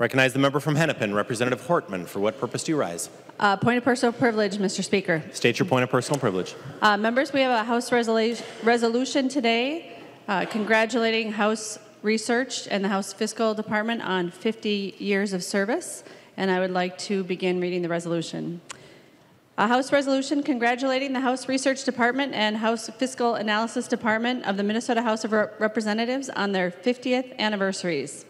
Recognize the member from Hennepin, Representative Hortman. For what purpose do you rise? Point of personal privilege, Mr. Speaker. State your point of personal privilege. Members, we have a House resolution today congratulating House Research and the House Fiscal Department on 50 years of service, and I would like to begin reading the resolution. A House resolution congratulating the House Research Department and House Fiscal Analysis Department of the Minnesota House of Representatives on their 50th anniversaries.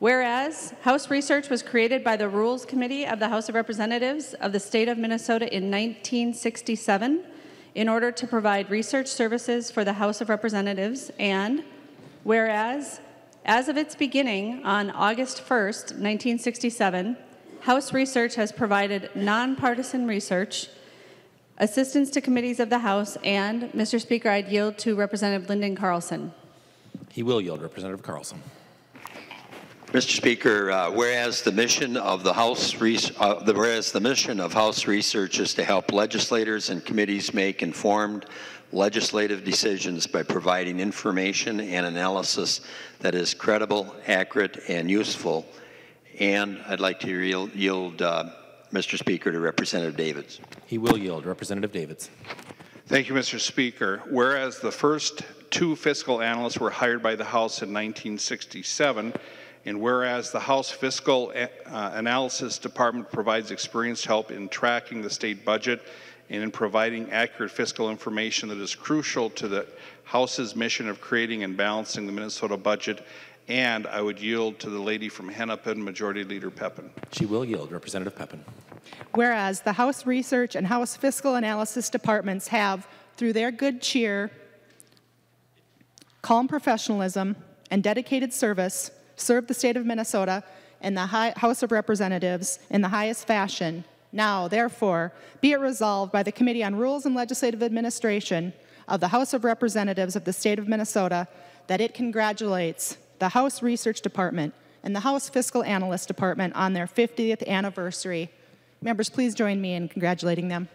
Whereas House Research was created by the Rules Committee of the House of Representatives of the state of Minnesota in 1967 in order to provide research services for the House of Representatives, and whereas as of its beginning on August 1st, 1967, House Research has provided nonpartisan research, assistance to committees of the House, and, Mr. Speaker, I'd yield to Representative Lyndon Carlson. He will yield, Representative Carlson. Mr. Speaker, whereas the mission of House Research is to help legislators and committees make informed legislative decisions by providing information and analysis that is credible, accurate, and useful. And I'd like to yield, Mr. Speaker, to Representative Davids. He will yield. Representative Davids. Thank you, Mr. Speaker. Whereas the first two fiscal analysts were hired by the House in 1967, and whereas the House Fiscal Analysis Department provides experienced help in tracking the state budget and in providing accurate fiscal information that is crucial to the House's mission of creating and balancing the Minnesota budget. And I would yield to the lady from Hennepin, Majority Leader Pepin. She will yield. Representative Pepin. Whereas the House Research and House Fiscal Analysis Departments have, through their good cheer, calm professionalism, and dedicated service, served the state of Minnesota and the House of Representatives in the highest fashion. Now, therefore, be it resolved by the Committee on Rules and Legislative Administration of the House of Representatives of the state of Minnesota that it congratulates the House Research Department and the House Fiscal Analyst Department on their 50th anniversary. Members, please join me in congratulating them.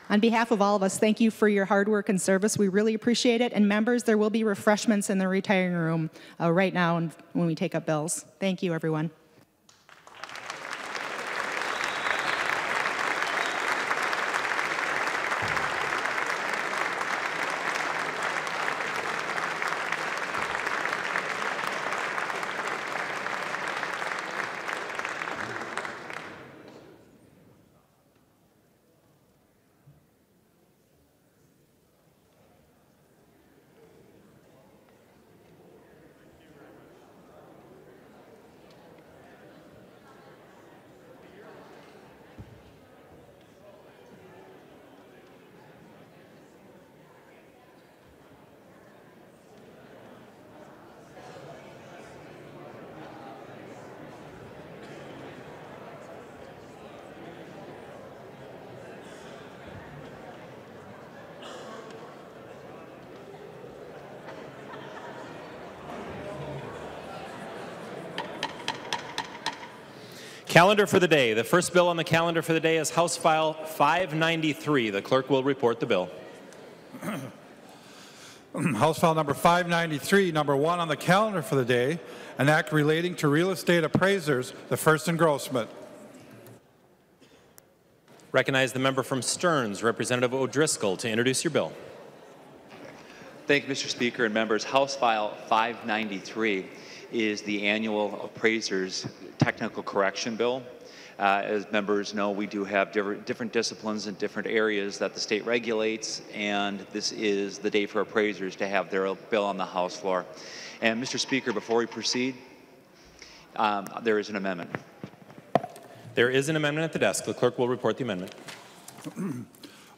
On behalf of all of us, thank you for your hard work and service. We really appreciate it. And members, there will be refreshments in the retiring room right now when we take up bills. Thank you, everyone. Calendar for the day. The first bill on the calendar for the day is House File 593. The clerk will report the bill. House File number 593, number 1 on the calendar for the day, an act relating to real estate appraisers, the first engrossment. Recognize the member from Stearns, Representative O'Driscoll, to introduce your bill. Thank you, Mr. Speaker and members. House File 593 is the annual appraisers technical correction bill. As members know, we do have different disciplines in different areas that the state regulates, and this is the day for appraisers to have their bill on the House floor. And Mr. Speaker, before we proceed, there is an amendment. There is an amendment at the desk. The clerk will report the amendment.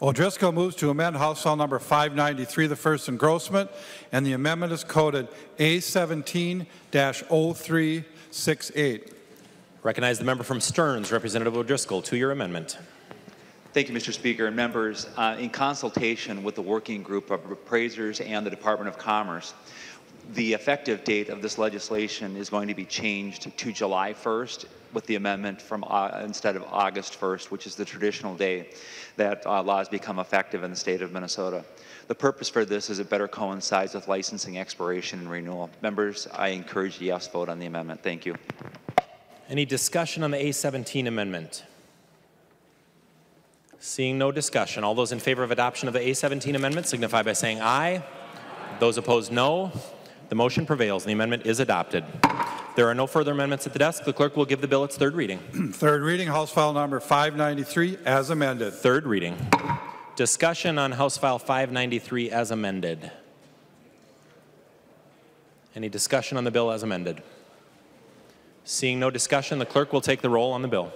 O'Driscoll moves to amend House File number 593, the first engrossment, and the amendment is coded A17-0368. Recognize the member from Stearns, Representative O'Driscoll, to your amendment. Thank you, Mr. Speaker and members. In consultation with the working group of appraisers and the Department of Commerce, the effective date of this legislation is going to be changed to July 1st with the amendment from instead of August 1st, which is the traditional day that laws become effective in the state of Minnesota. The purpose for this is it better coincides with licensing expiration and renewal. Members, I encourage a yes vote on the amendment. Thank you. Any discussion on the A17 amendment? Seeing no discussion, all those in favor of adoption of the A17 amendment signify by saying aye. Those opposed, no. The motion prevails. The amendment is adopted. There are no further amendments at the desk. The clerk will give the bill its third reading. Third reading, House File number 593 as amended. Third reading. Discussion on House File 593 as amended. Any discussion on the bill as amended? Seeing no discussion, the clerk will take the roll on the bill.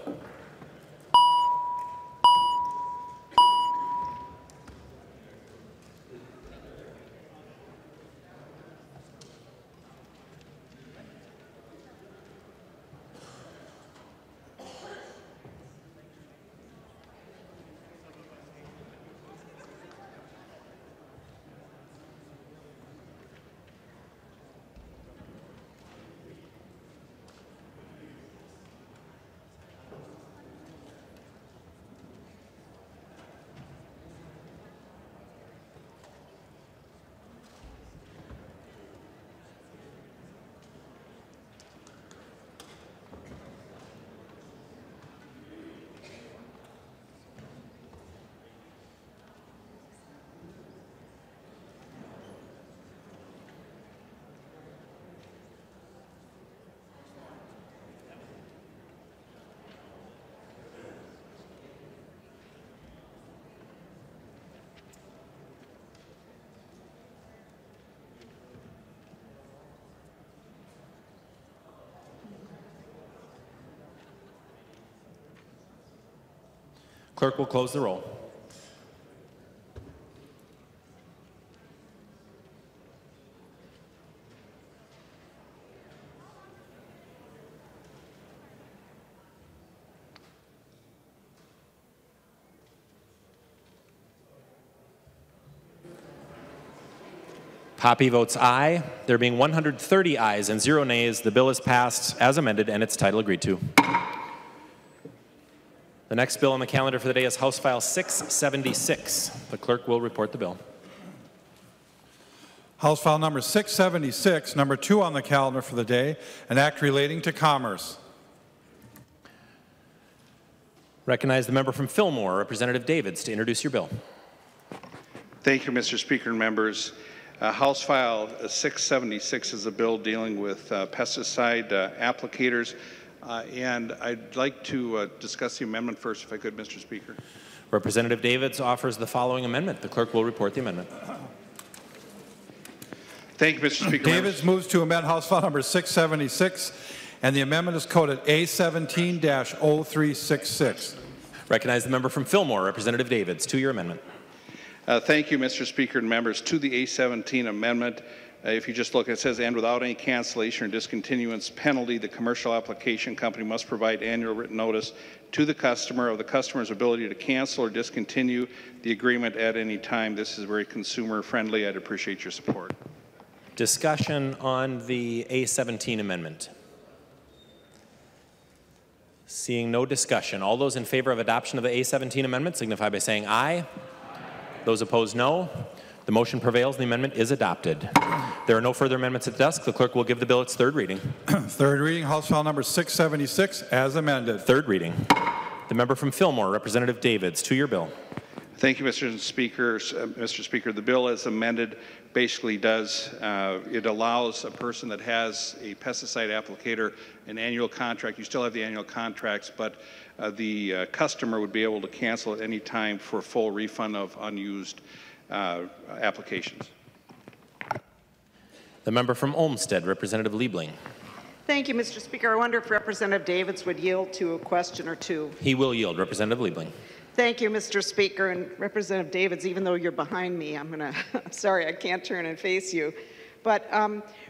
Clerk will close the roll. Hoppe votes aye. There being 130 ayes and 0 nays, the bill is passed as amended and its title agreed to. The next bill on the calendar for the day is House File 676. The clerk will report the bill. House File number 676, number 2 on the calendar for the day, an act relating to commerce. Recognize the member from Fillmore, Representative Davids, to introduce your bill. Thank you, Mr. Speaker and members. House File 676 is a bill dealing with pesticide applicators. And I'd like to discuss the amendment first, if I could, Mr. Speaker. Representative Davids offers the following amendment. The clerk will report the amendment. Thank you, Mr. Speaker. Davids moves to amend House File number 676, and the amendment is coded A17-0366. Recognize the member from Fillmore, Representative Davids, to your amendment. Thank you, Mr. Speaker and members. To the A17 amendment, if you just look, it says, and without any cancellation or discontinuance penalty, the commercial application company must provide annual written notice to the customer of the customer's ability to cancel or discontinue the agreement at any time. This is very consumer friendly. I'd appreciate your support. Discussion on the A17 amendment. Seeing no discussion, all those in favor of adoption of the A17 amendment signify by saying aye. Those opposed, no. The motion prevails. The amendment is adopted. There are no further amendments at the desk. The clerk will give the bill its third reading. Third reading, House File Number 676, as amended. Third reading. The member from Fillmore, Representative Davids, to your bill. Thank you, Mr. Speaker. Mr. Speaker, the bill as amended basically does, it allows a person that has a pesticide applicator an annual contract. You still have the annual contracts, but the customer would be able to cancel at any time for full refund of unused applications. The member from Olmsted, Representative Liebling. Thank you, Mr. Speaker. I wonder if Representative Davids would yield to a question or two. He will yield. Representative Liebling. Thank you, Mr. Speaker. And Representative Davids, even though you're behind me, I'm sorry, I can't turn and face you. But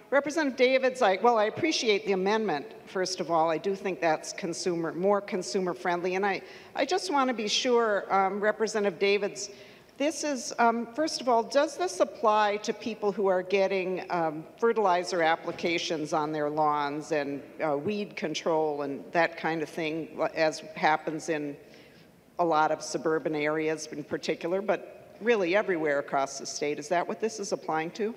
Representative Davids, I appreciate the amendment, first of all. I do think that's more consumer friendly. And I just want to be sure, Representative Davids, this is, first of all, does this apply to people who are getting fertilizer applications on their lawns and weed control and that kind of thing, as happens in a lot of suburban areas in particular, but really everywhere across the state? Is that what this is applying to?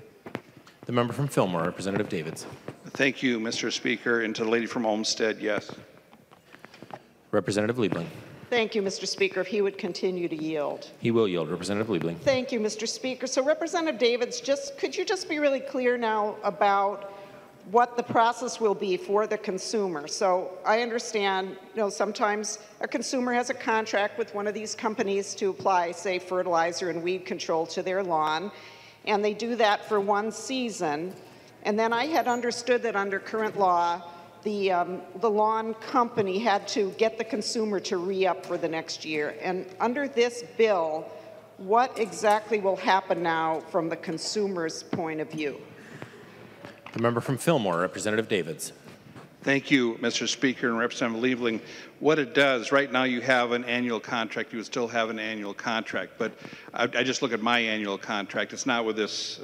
The member from Fillmore, Representative Davids. Thank you, Mr. Speaker. And to the lady from Olmsted, yes. Representative Liebling. Thank you, Mr. Speaker. If he would continue to yield. He will yield. Representative Liebling. Thank you, Mr. Speaker. So Representative Davids, could you just be really clear now about what the process will be for the consumer? So I understand, sometimes a consumer has a contract with one of these companies to apply, say, fertilizer and weed control to their lawn, and they do that for one season. And then I had understood that under current law, the lawn company had to get the consumer to re-up for the next year. And under this bill, what exactly will happen now from the consumer's point of view? The member from Fillmore, Representative Davids. Thank you, Mr. Speaker and Representative Liebling. What it does, right now you have an annual contract. You would still have an annual contract, but I just look at my annual contract. It's not with this,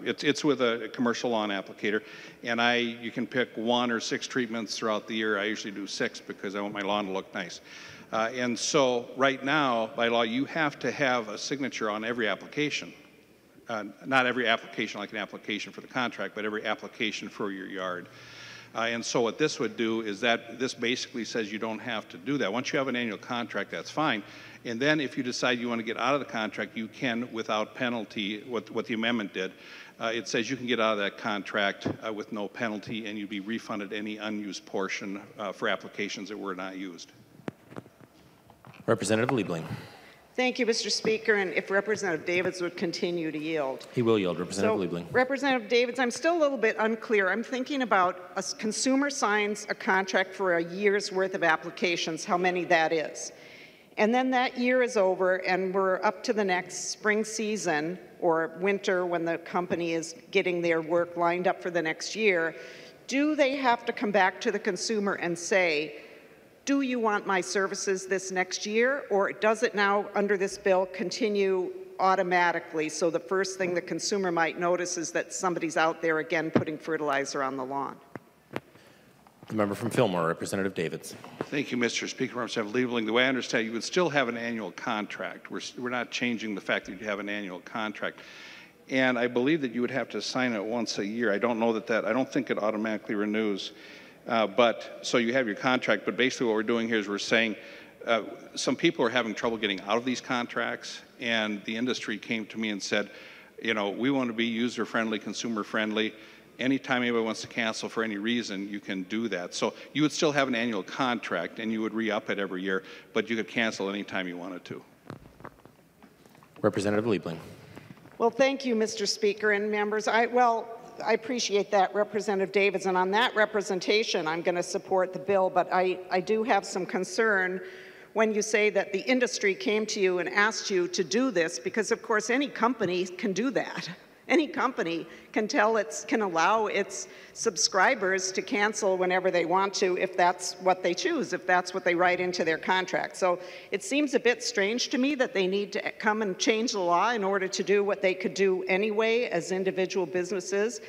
it's with a commercial lawn applicator, and you can pick 1 or 6 treatments throughout the year. I usually do 6 because I want my lawn to look nice. And so right now, by law, you have to have a signature on every application. Not every application like an application for the contract, but every application for your yard. And so what this would do is that this basically says you don't have to do that. Once you have an annual contract, that's fine. And then if you decide you want to get out of the contract, you can without penalty, what the amendment did. It says you can get out of that contract with no penalty, and you'd be refunded any unused portion for applications that were not used. Representative Liebling. Thank you, Mr. Speaker, and if Representative Davids would continue to yield. He will yield. Representative Liebling. Representative Davids, I'm still a little bit unclear. I'm thinking about a consumer signs a contract for a year's worth of applications, how many that is. And then that year is over and we're up to the next spring season or winter when the company is getting their work lined up for the next year. Do they have to come back to the consumer and say, do you want my services this next year, or does it now, under this bill, continue automatically? So the first thing the consumer might notice is that somebody's out there again putting fertilizer on the lawn. The member from Fillmore, Representative Davids. Thank you, Mr. Speaker. Representative Liebling, the way I understand it, you would still have an annual contract. We're not changing the fact that you have an annual contract. And I believe that you would have to sign it once a year. I don't know I don't think it automatically renews. So you have your contract, but basically what we're doing here is we're saying some people are having trouble getting out of these contracts, and the industry came to me and said, we want to be user-friendly, consumer-friendly. Anytime anybody wants to cancel for any reason, you can do that. So you would still have an annual contract, and you would re-up it every year, but you could cancel anytime you wanted to. Representative Liebling. Well, thank you, Mr. Speaker and members. I appreciate that, Representative Davids, and on that representation, I'm going to support the bill, but I do have some concern when you say that the industry came to you and asked you to do this, because of course any company can do that. Any company can allow its subscribers to cancel whenever they want to if that's what they choose, if that's what they write into their contract. So it seems a bit strange to me that they need to come and change the law in order to do what they could do anyway as individual businesses.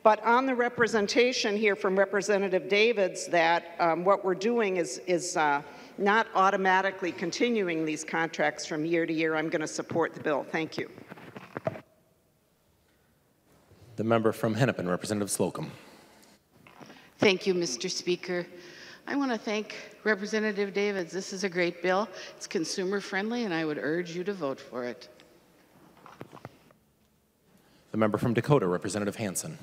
But on the representation here from Representative Davids that what we're doing is not automatically continuing these contracts from year to year, I'm going to support the bill. Thank you. The member from Hennepin, Representative Slocum. Thank you, Mr. Speaker. I want to thank Representative Davids. This is a great bill. It's consumer friendly, and I would urge you to vote for it. The member from Dakota, Representative Hansen.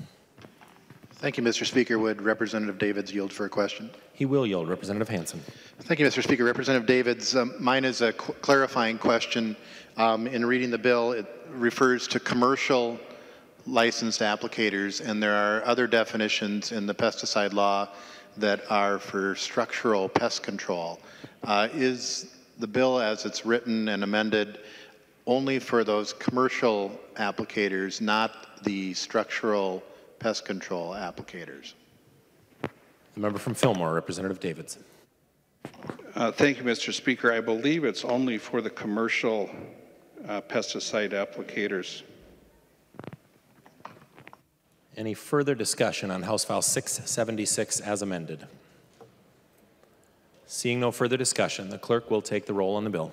Thank you, Mr. Speaker. Would Representative Davids yield for a question? He will yield. Representative Hansen. Thank you, Mr. Speaker. Representative Davids, mine is a clarifying question. In reading the bill, it refers to commercial licensed applicators, and there are other definitions in the pesticide law that are for structural pest control. Is the bill as it's written and amended only for those commercial applicators, not the structural pest control applicators? The member from Fillmore, Representative Davids. Thank you, Mr. Speaker. I believe it's only for the commercial pesticide applicators. Any further discussion on House File 676 as amended? Seeing no further discussion, the clerk will take the roll on the bill.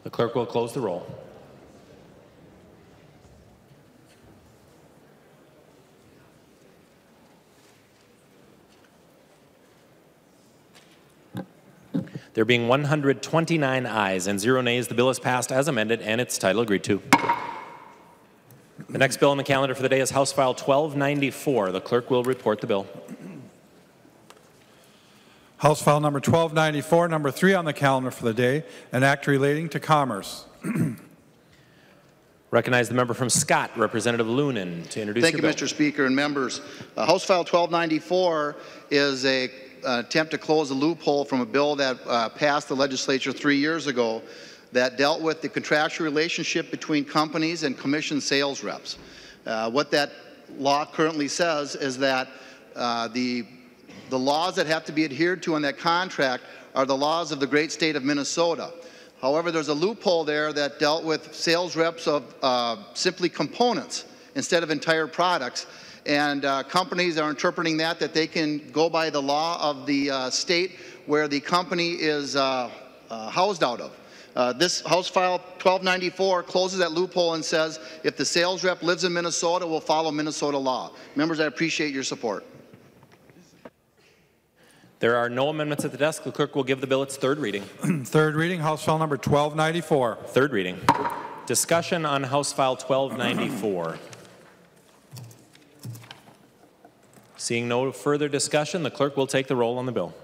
The clerk will close the roll. There being 129 ayes and 0 nays, the bill is passed as amended and its title agreed to. The next bill on the calendar for the day is House File 1294. The clerk will report the bill. House File number 1294, number 3 on the calendar for the day, an act relating to commerce. Recognize the member from Scott, Representative Loonan, to introduce Thank your you, bill. Mr. Speaker and members. House File 1294 is an attempt to close a loophole from a bill that passed the legislature 3 years ago that dealt with the contractual relationship between companies and commission sales reps. What that law currently says is that the laws that have to be adhered to on that contract are the laws of the great state of Minnesota. However, there's a loophole there that dealt with sales reps of simply components instead of entire products. And companies are interpreting that they can go by the law of the state where the company is housed out of. This House File 1294 closes that loophole and says if the sales rep lives in Minnesota, we'll follow Minnesota law. Members, I appreciate your support. There are no amendments at the desk. The clerk will give the bill its third reading. Third reading, House File number 1294. Third reading. Discussion on House File 1294. Seeing no further discussion, the clerk will take the roll on the bill.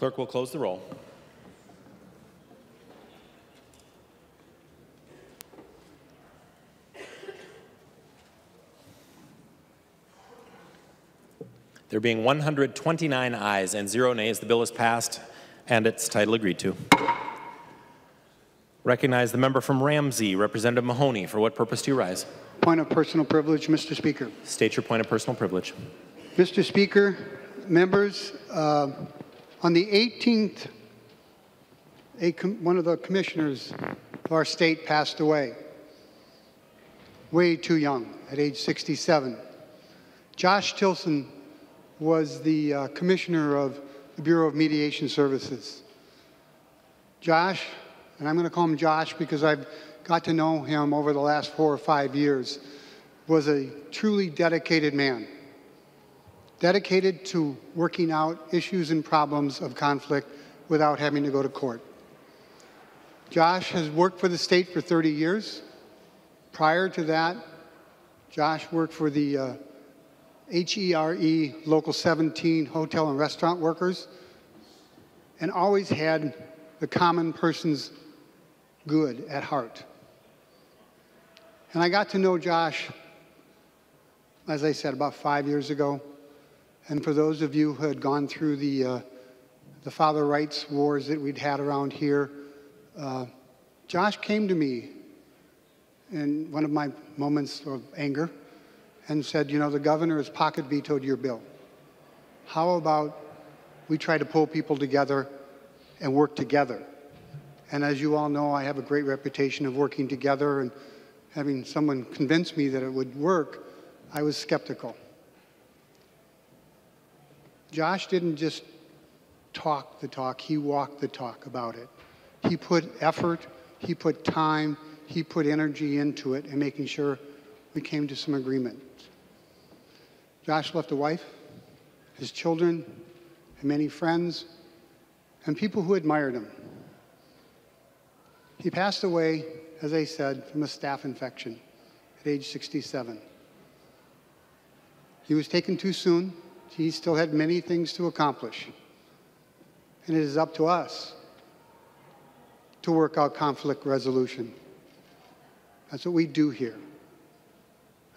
Clerk will close the roll. There being 129 ayes and 0 nays, the bill is passed and its title agreed to. Recognize the member from Ramsey, Representative Mahoney. For what purpose do you rise? Point of personal privilege, Mr. Speaker. State your point of personal privilege. Mr. Speaker, members, on the 18th, one of the commissioners of our state passed away, way too young, at age 67. Josh Tilson was the commissioner of the Bureau of Mediation Services. Josh, and I'm going to call him Josh because I've got to know him over the last 4 or 5 years, was a truly dedicated man. Dedicated to working out issues and problems of conflict without having to go to court. Josh has worked for the state for 30 years. Prior to that, Josh worked for the HERE Local 17 hotel and restaurant workers and always had the common person's good at heart. And I got to know Josh, as I said, about 5 years ago. And for those of you who had gone through the father rights wars that we'd had around here, Josh came to me in one of my moments of anger and said, you know, the governor has pocket vetoed your bill. How about we try to pull people together and work together? And as you all know, I have a great reputation of working together, and having someone convince me that it would work, I was skeptical. Josh didn't just talk the talk, he walked the talk about it. He put effort, he put time, he put energy into it and making sure we came to some agreement. Josh left a wife, his children, and many friends, and people who admired him. He passed away, as I said, from a staph infection at age 67. He was taken too soon. He still had many things to accomplish. And it is up to us to work out conflict resolution. That's what we do here.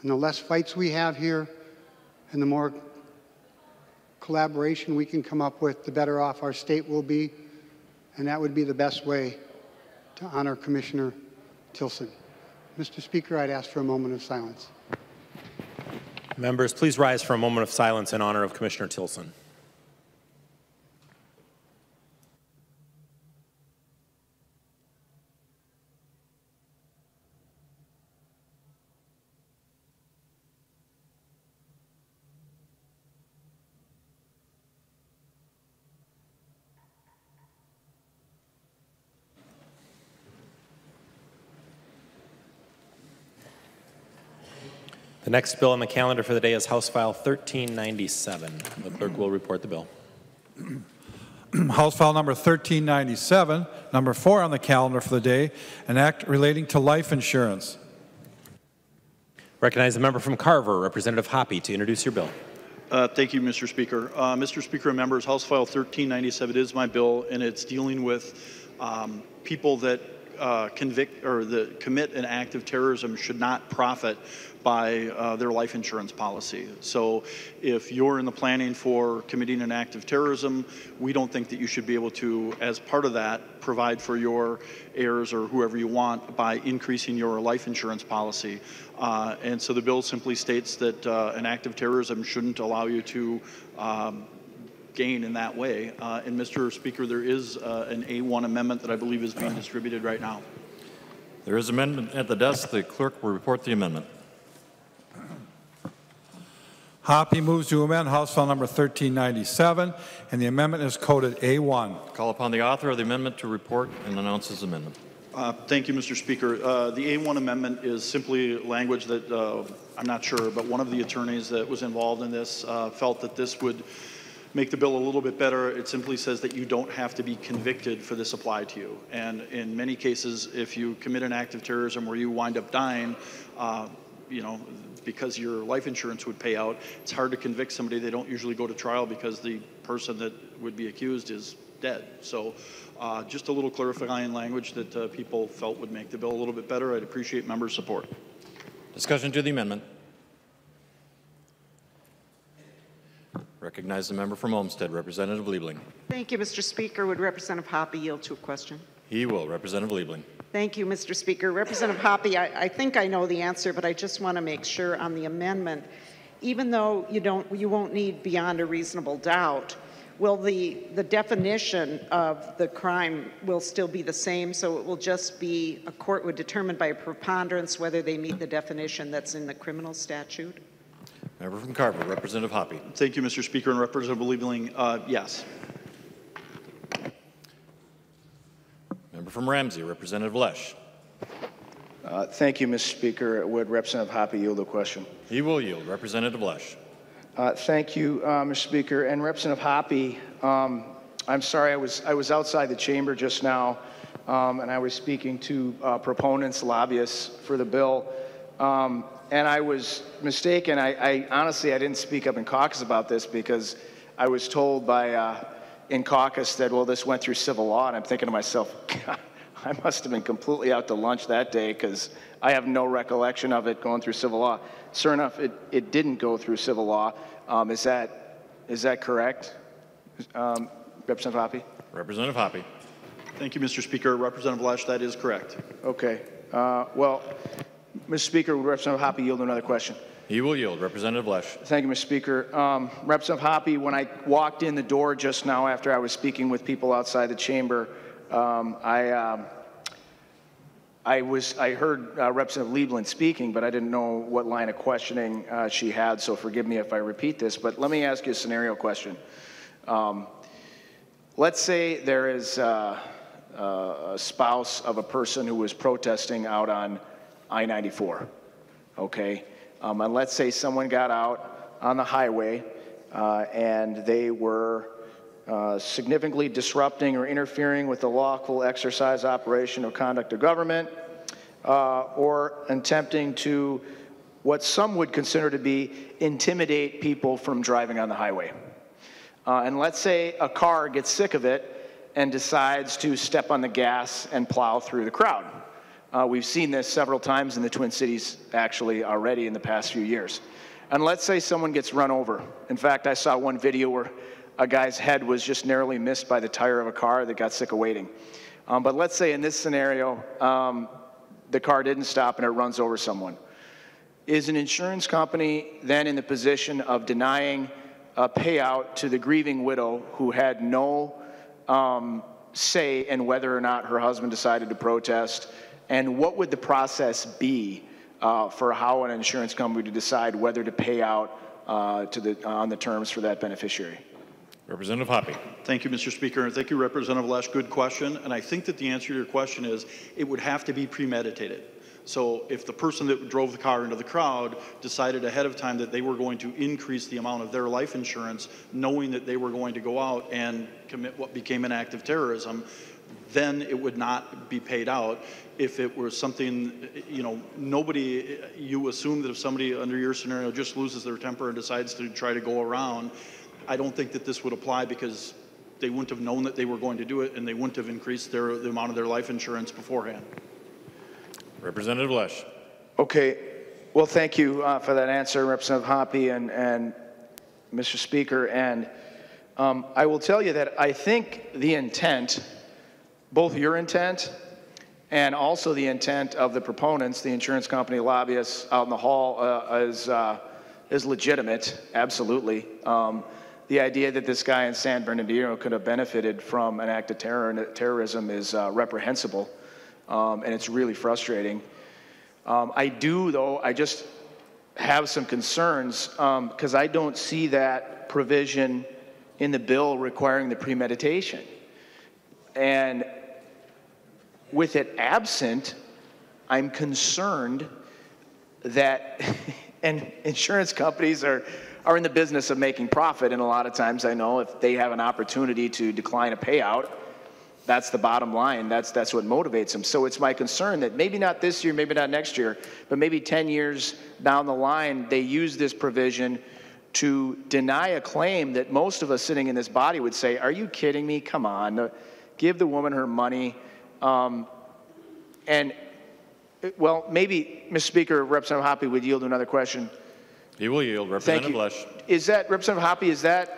And the less fights we have here, and the more collaboration we can come up with, the better off our state will be. And that would be the best way to honor Commissioner Tilson. Mr. Speaker, I'd ask for a moment of silence. Members, please rise for a moment of silence in honor of Commissioner Tilson. The next bill on the calendar for the day is House File 1397. The clerk will report the bill. House File number 1397, number 4 on the calendar for the day, an act relating to life insurance. Recognize the member from Carver, Representative Hoppe, to introduce your bill. Thank you, Mr. Speaker. Mr. Speaker and members, House File 1397 is my bill, and it's dealing with people that commit an act of terrorism should not profit by their life insurance policy. So if you're in the planning for committing an act of terrorism, we don't think that you should be able to, as part of that, provide for your heirs or whoever you want by increasing your life insurance policy. And so the bill simply states that an act of terrorism shouldn't allow you to gain in that way. And Mr. Speaker, there is an A1 amendment that I believe is being distributed right now. There is amendment at the desk. The clerk will report the amendment. Hoppe moves to amend House File number 1397, and the amendment is coded A1. Call upon the author of the amendment to report and announce his amendment. Thank you, Mr. Speaker. The A1 amendment is simply language that I'm not sure, but one of the attorneys that was involved in this felt that this would make the bill a little bit better. It simply says that you don't have to be convicted for this applied to you. And in many cases, if you commit an act of terrorism where you wind up dying, because your life insurance would pay out, it's hard to convict somebody. They don't usually go to trial because the person that would be accused is dead. So just a little clarifying language that people felt would make the bill a little bit better. I'd appreciate members' support. Discussion to the amendment. Recognize the member from Olmsted, Representative Liebling. Thank you, Mr. Speaker. Would Representative Hoppe yield to a question? He will. Representative Liebling. Thank you, Mr. Speaker. Representative Hoppe, I think I know the answer, but I just want to make sure on the amendment, even though you won't need beyond a reasonable doubt, will the definition of the crime will still be the same, so it will just be a court would determine by a preponderance whether they meet the definition that's in the criminal statute? Member from Carver, Representative Hoppe. Thank you, Mr. Speaker, and Representative Liebling, yes. Member from Ramsey, Representative Lesh. Thank you, Mr. Speaker. Would Representative Hoppe yield a question? He will yield. Representative Lesh. Thank you, Mr. Speaker. And Representative Hoppe, I'm sorry, I was outside the chamber just now, and I was speaking to proponents, lobbyists for the bill, and I was mistaken. I honestly, I didn't speak up in caucus about this because I was told by in caucus that, well, this went through civil law, and I'm thinking to myself, God, I must have been completely out to lunch that day because I have no recollection of it going through civil law. Sure enough, it didn't go through civil law. Is that correct, Representative Hoppe? Representative Hoppe. Thank you, Mr. Speaker. Representative Lesh, that is correct. Okay. Well, Mr. Speaker, would Representative Hoppe yield another question? He will yield. Representative Lesh. Thank you, Mr. Speaker. Representative Hoppe, when I walked in the door just now after I was speaking with people outside the chamber, I heard Representative Liebling speaking, but I didn't know what line of questioning she had, so forgive me if I repeat this. But let me ask you a scenario question. Let's say there is a spouse of a person who was protesting out on I-94, okay? And let's say someone got out on the highway and they were significantly disrupting or interfering with the lawful exercise, operation, or conduct of government, or attempting to what some would consider to be intimidate people from driving on the highway. And let's say a car gets sick of it and decides to step on the gas and plow through the crowd. We've seen this several times in the Twin Cities, actually, already in the past few years. And let's say someone gets run over. In fact, I saw one video where a guy's head was just narrowly missed by the tire of a car that got sick of waiting. But let's say in this scenario, the car didn't stop and it runs over someone. Is an insurance company then in the position of denying a payout to the grieving widow who had no say in whether or not her husband decided to protest? And what would the process be for how an insurance company to decide whether to pay out on the terms for that beneficiary? Representative Hoppe. Thank you, Mr. Speaker, and thank you, Representative Lesh. Good question, and I think that the answer to your question is it would have to be premeditated. So if the person that drove the car into the crowd decided ahead of time that they were going to increase the amount of their life insurance, knowing that they were going to go out and commit what became an act of terrorism, then it would not be paid out. If it were something, you assume that if somebody under your scenario just loses their temper and decides to try to go around, I don't think that this would apply because they wouldn't have known that they were going to do it and they wouldn't have increased the amount of their life insurance beforehand. Representative Lesh. Okay. Well, thank you for that answer, Representative Hoppe and Mr. Speaker. And I will tell you that I think the intent, both your intent and also the intent of the proponents, the insurance company lobbyists out in the hall, is legitimate, absolutely. The idea that this guy in San Bernardino could have benefited from an act of terrorism is reprehensible, and it's really frustrating. I just have some concerns because I don't see that provision in the bill requiring the premeditation. And with it absent, I'm concerned that, and insurance companies are in the business of making profit, and a lot of times I know if they have an opportunity to decline a payout, that's the bottom line. That's what motivates them. So it's my concern that maybe not this year, maybe not next year, but maybe 10 years down the line, they use this provision to deny a claim that most of us sitting in this body would say, are you kidding me? Come on, give the woman her money. And, well, maybe, Mr. Speaker, Representative Hoppe would yield to another question. He will yield. Representative Lesh. Is that, Representative Hoppe,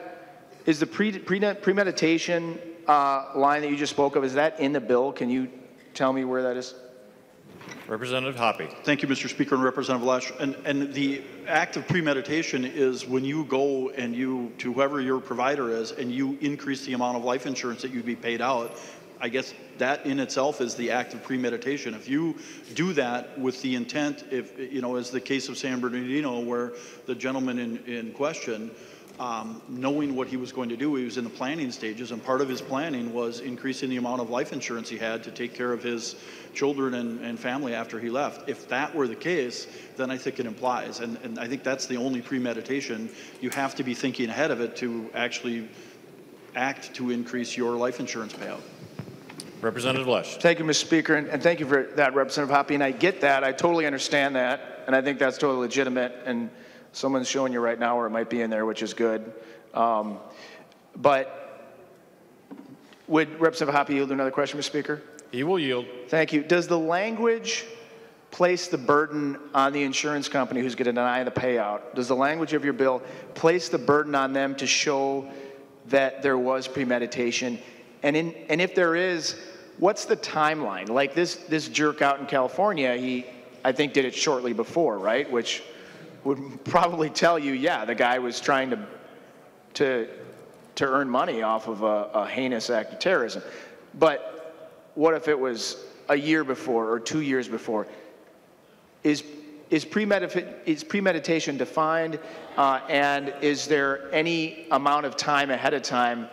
is the premeditation line that you just spoke of, is that in the bill? Can you tell me where that is? Representative Hoppe. Thank you, Mr. Speaker, and Representative Lesh. And the act of premeditation is when you go and you, to whoever your provider is, and you increase the amount of life insurance that you'd be paid out. I guess that in itself is the act of premeditation. If you do that with the intent, if, you know, as the case of San Bernardino, where the gentleman in question, knowing what he was going to do, he was in the planning stages, and part of his planning was increasing the amount of life insurance he had to take care of his children and family after he left. If that were the case, then I think it implies, and I think that's the only premeditation. You have to be thinking ahead of it to actually act to increase your life insurance payout. Representative Lesh. Thank you, Mr. Speaker, and thank you for that, Representative Hoppe, and I get that. I totally understand that, and I think that's totally legitimate, and someone's showing you right now where it might be in there, which is good. But would Representative Hoppe yield to another question, Mr. Speaker? He will yield. Thank you. Does the language place the burden on the insurance company who's going to deny the payout? Does the language of your bill place the burden on them to show that there was premeditation? And if there is, what's the timeline? Like this jerk out in California, he, I think, did it shortly before, right? Which would probably tell you, yeah, the guy was trying to earn money off of a heinous act of terrorism. But what if it was a year before or 2 years before? Is premeditation defined, and is there any amount of time ahead of time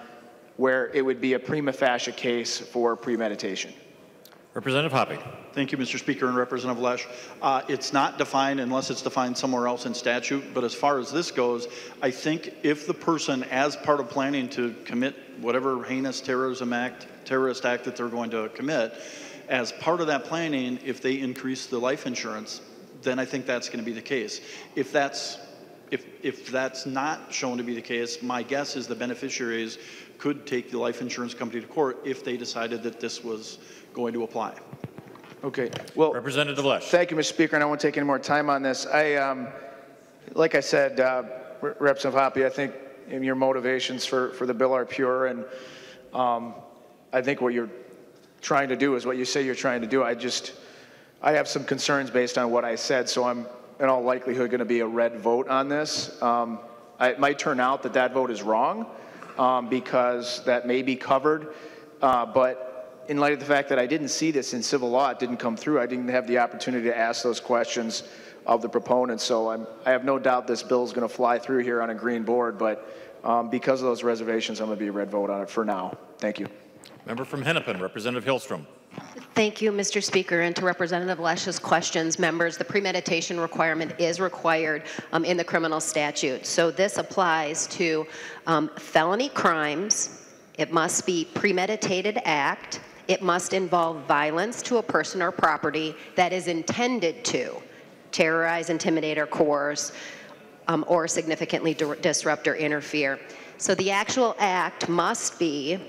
where it would be a prima facie case for premeditation? Representative Hoppe. Thank you, Mr. Speaker, and Representative Lesh. It's not defined unless it's defined somewhere else in statute, but as far as this goes, I think if the person, as part of planning to commit whatever heinous terrorist act that they're going to commit, as part of that planning, if they increase the life insurance, then I think that's going to be the case. If that's not shown to be the case, my guess is the beneficiaries could take the life insurance company to court if they decided that this was going to apply. Okay. Well, Representative Lesh. Thank you, Mr. Speaker, and I won't take any more time on this. Like I said, Representative Hoppe, I think your motivations for the bill are pure, and I think what you're trying to do is what you say you're trying to do. I have some concerns based on what I said, so I'm in all likelihood going to be a red vote on this. It might turn out that vote is wrong because that may be covered, but in light of the fact that I didn't see this in civil law, it didn't come through, I didn't have the opportunity to ask those questions of the proponents, so I have no doubt this bill is going to fly through here on a green board, but because of those reservations, I'm going to be a red vote on it for now. Thank you. Member from Hennepin, Representative Hillstrom. Thank you, Mr. Speaker. And to Representative Lesch's questions, members, the premeditation requirement is required in the criminal statute. So this applies to felony crimes. It must be premeditated act. It must involve violence to a person or property that is intended to terrorize, intimidate, or coerce, or significantly disrupt or interfere. So the actual act must be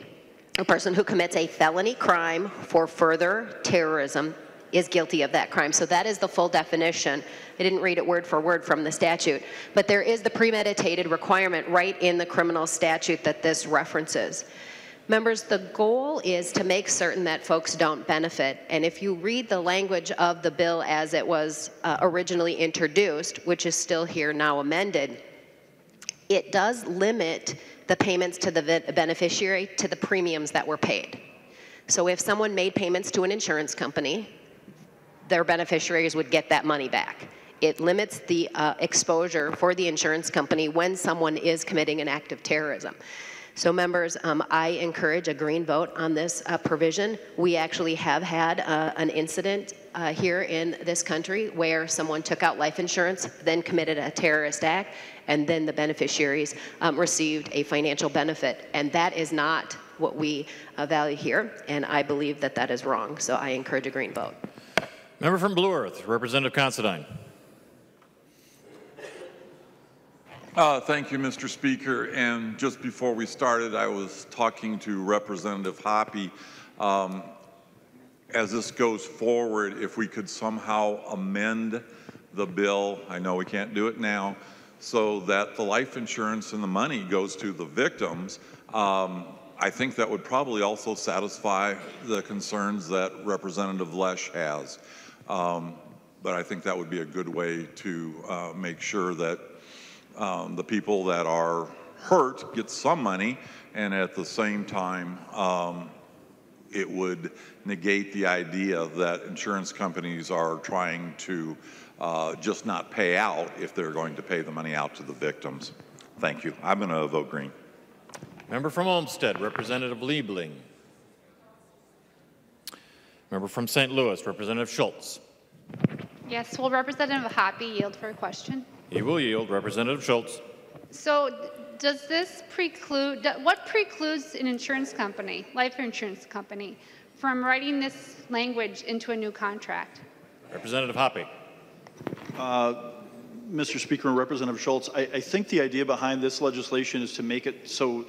a person who commits a felony crime for further terrorism is guilty of that crime. So that is the full definition. I didn't read it word for word from the statute, but there is the premeditated requirement right in the criminal statute that this references. Members, the goal is to make certain that folks don't benefit. And if you read the language of the bill as it was originally introduced, which is still here now amended, it does limit the payments to the beneficiary to the premiums that were paid. So if someone made payments to an insurance company, their beneficiaries would get that money back. It limits the exposure for the insurance company when someone is committing an act of terrorism. So members, I encourage a green vote on this provision. We actually have had an incident here in this country where someone took out life insurance, then committed a terrorist act, and then the beneficiaries received a financial benefit. And that is not what we value here, and I believe that that is wrong. So I encourage a green vote. Member from Blue Earth, Representative Considine. Thank you, Mr. Speaker. And just before we started, I was talking to Representative Hoppe. As this goes forward, if we could somehow amend the bill, I know we can't do it now, so that the life insurance and the money goes to the victims, I think that would probably also satisfy the concerns that Representative Lesh has. But I think that would be a good way to make sure that the people that are hurt get some money, and at the same time, it would negate the idea that insurance companies are trying to just not pay out if they're going to pay the money out to the victims. Thank you. I'm going to vote green. Member from Olmsted, Representative Liebling. Member from St. Louis, Representative Schultz. Yes, will Representative Hoppe yield for a question? He will yield. Representative Schultz. So does this preclude, what precludes an insurance company, life insurance company, from writing this language into a new contract? Representative Hoppe. Mr. Speaker and Representative Schultz, I think the idea behind this legislation is to make it so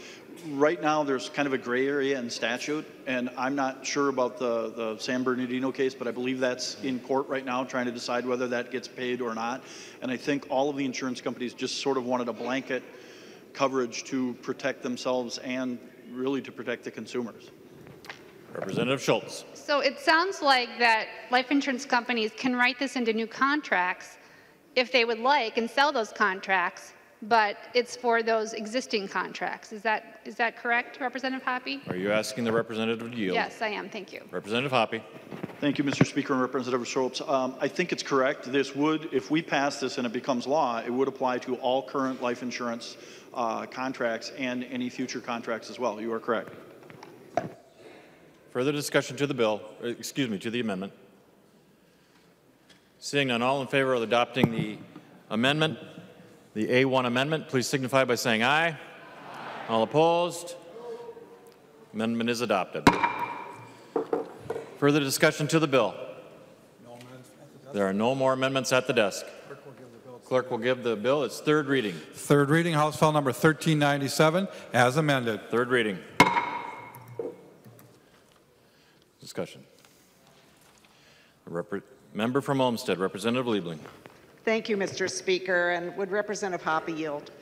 right now there's kind of a gray area in statute, and I'm not sure about the San Bernardino case, but I believe that's in court right now trying to decide whether that gets paid or not. And I think all of the insurance companies just sort of wanted a blanket coverage to protect themselves and really to protect the consumers. Representative Schultz. So it sounds like that life insurance companies can write this into new contracts if they would like and sell those contracts, but it's for those existing contracts. Is that correct, Representative Hoppe? Are you asking the representative to yield? Yes, I am. Thank you. Representative Hoppe. Thank you, Mr. Speaker and Representative Schultz. I think it's correct. This would, if we pass this and it becomes law, it would apply to all current life insurance contracts and any future contracts as well. You are correct. Further discussion to the bill, to the amendment. Seeing none, all in favor of adopting the amendment, the A1 amendment, please signify by saying aye. Aye. All opposed? Amendment is adopted. Further discussion to the bill. There are no more amendments at the desk. Clerk will give the bill its third reading. Third reading, House File Number 1397, as amended. Third reading. Discussion. Member from Olmsted, Representative Liebling. Thank you, Mr. Speaker. And would Representative Hoppe yield?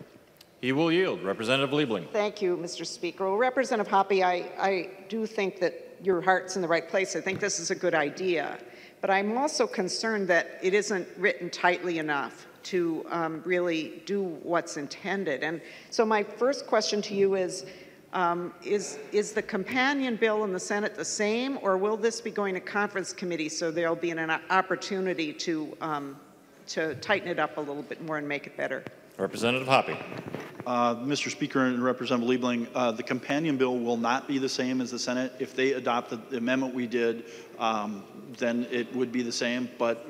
He will yield. Representative Liebling. Thank you, Mr. Speaker. Well, Representative Hoppe, I do think that your heart's in the right place. I think this is a good idea. But I'm also concerned that it isn't written tightly enough to really do what's intended. And so my first question to you is the companion bill in the Senate the same, or will this be going to conference committee so there'll be an opportunity to tighten it up a little bit more and make it better? Representative Hoppe. Mr. Speaker and Representative Liebling, the companion bill will not be the same as the Senate. If they adopt the amendment we did, then it would be the same, but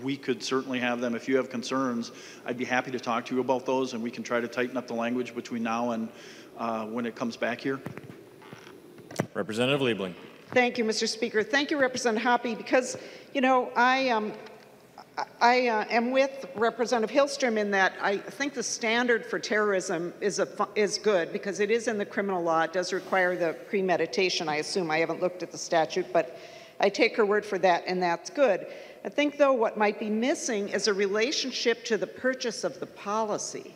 we could certainly have them. If you have concerns, I'd be happy to talk to you about those, and we can try to tighten up the language between now and when it comes back here. Representative Liebling. Thank you, Mr. Speaker. Thank you, Representative Hoppe, because, you know, I am with Representative Hillstrom in that I think the standard for terrorism is good because it is in the criminal law. It does require the premeditation, I assume. I haven't looked at the statute, but I take her word for that, and that's good. I think, though, what might be missing is a relationship to the purchase of the policy.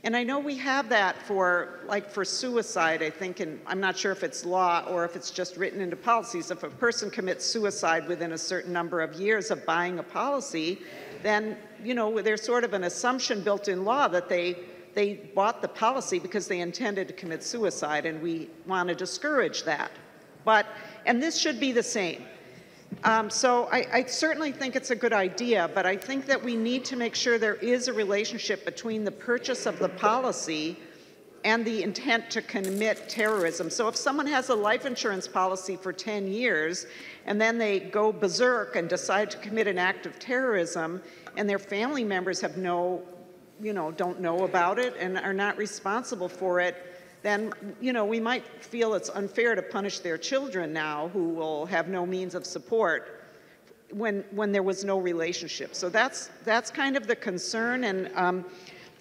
And I know we have that for suicide, I think, and I'm not sure if it's law or if it's just written into policies. If a person commits suicide within a certain number of years of buying a policy, then, you know, there's sort of an assumption built in law that they bought the policy because they intended to commit suicide, and we want to discourage that. And this should be the same. So I certainly think it's a good idea, but I think that we need to make sure there is a relationship between the purchase of the policy and the intent to commit terrorism. So if someone has a life insurance policy for 10 years and then they go berserk and decide to commit an act of terrorism and their family members have don't know about it and are not responsible for it, then, you know, we might feel it's unfair to punish their children now who will have no means of support when there was no relationship. So that's kind of the concern. And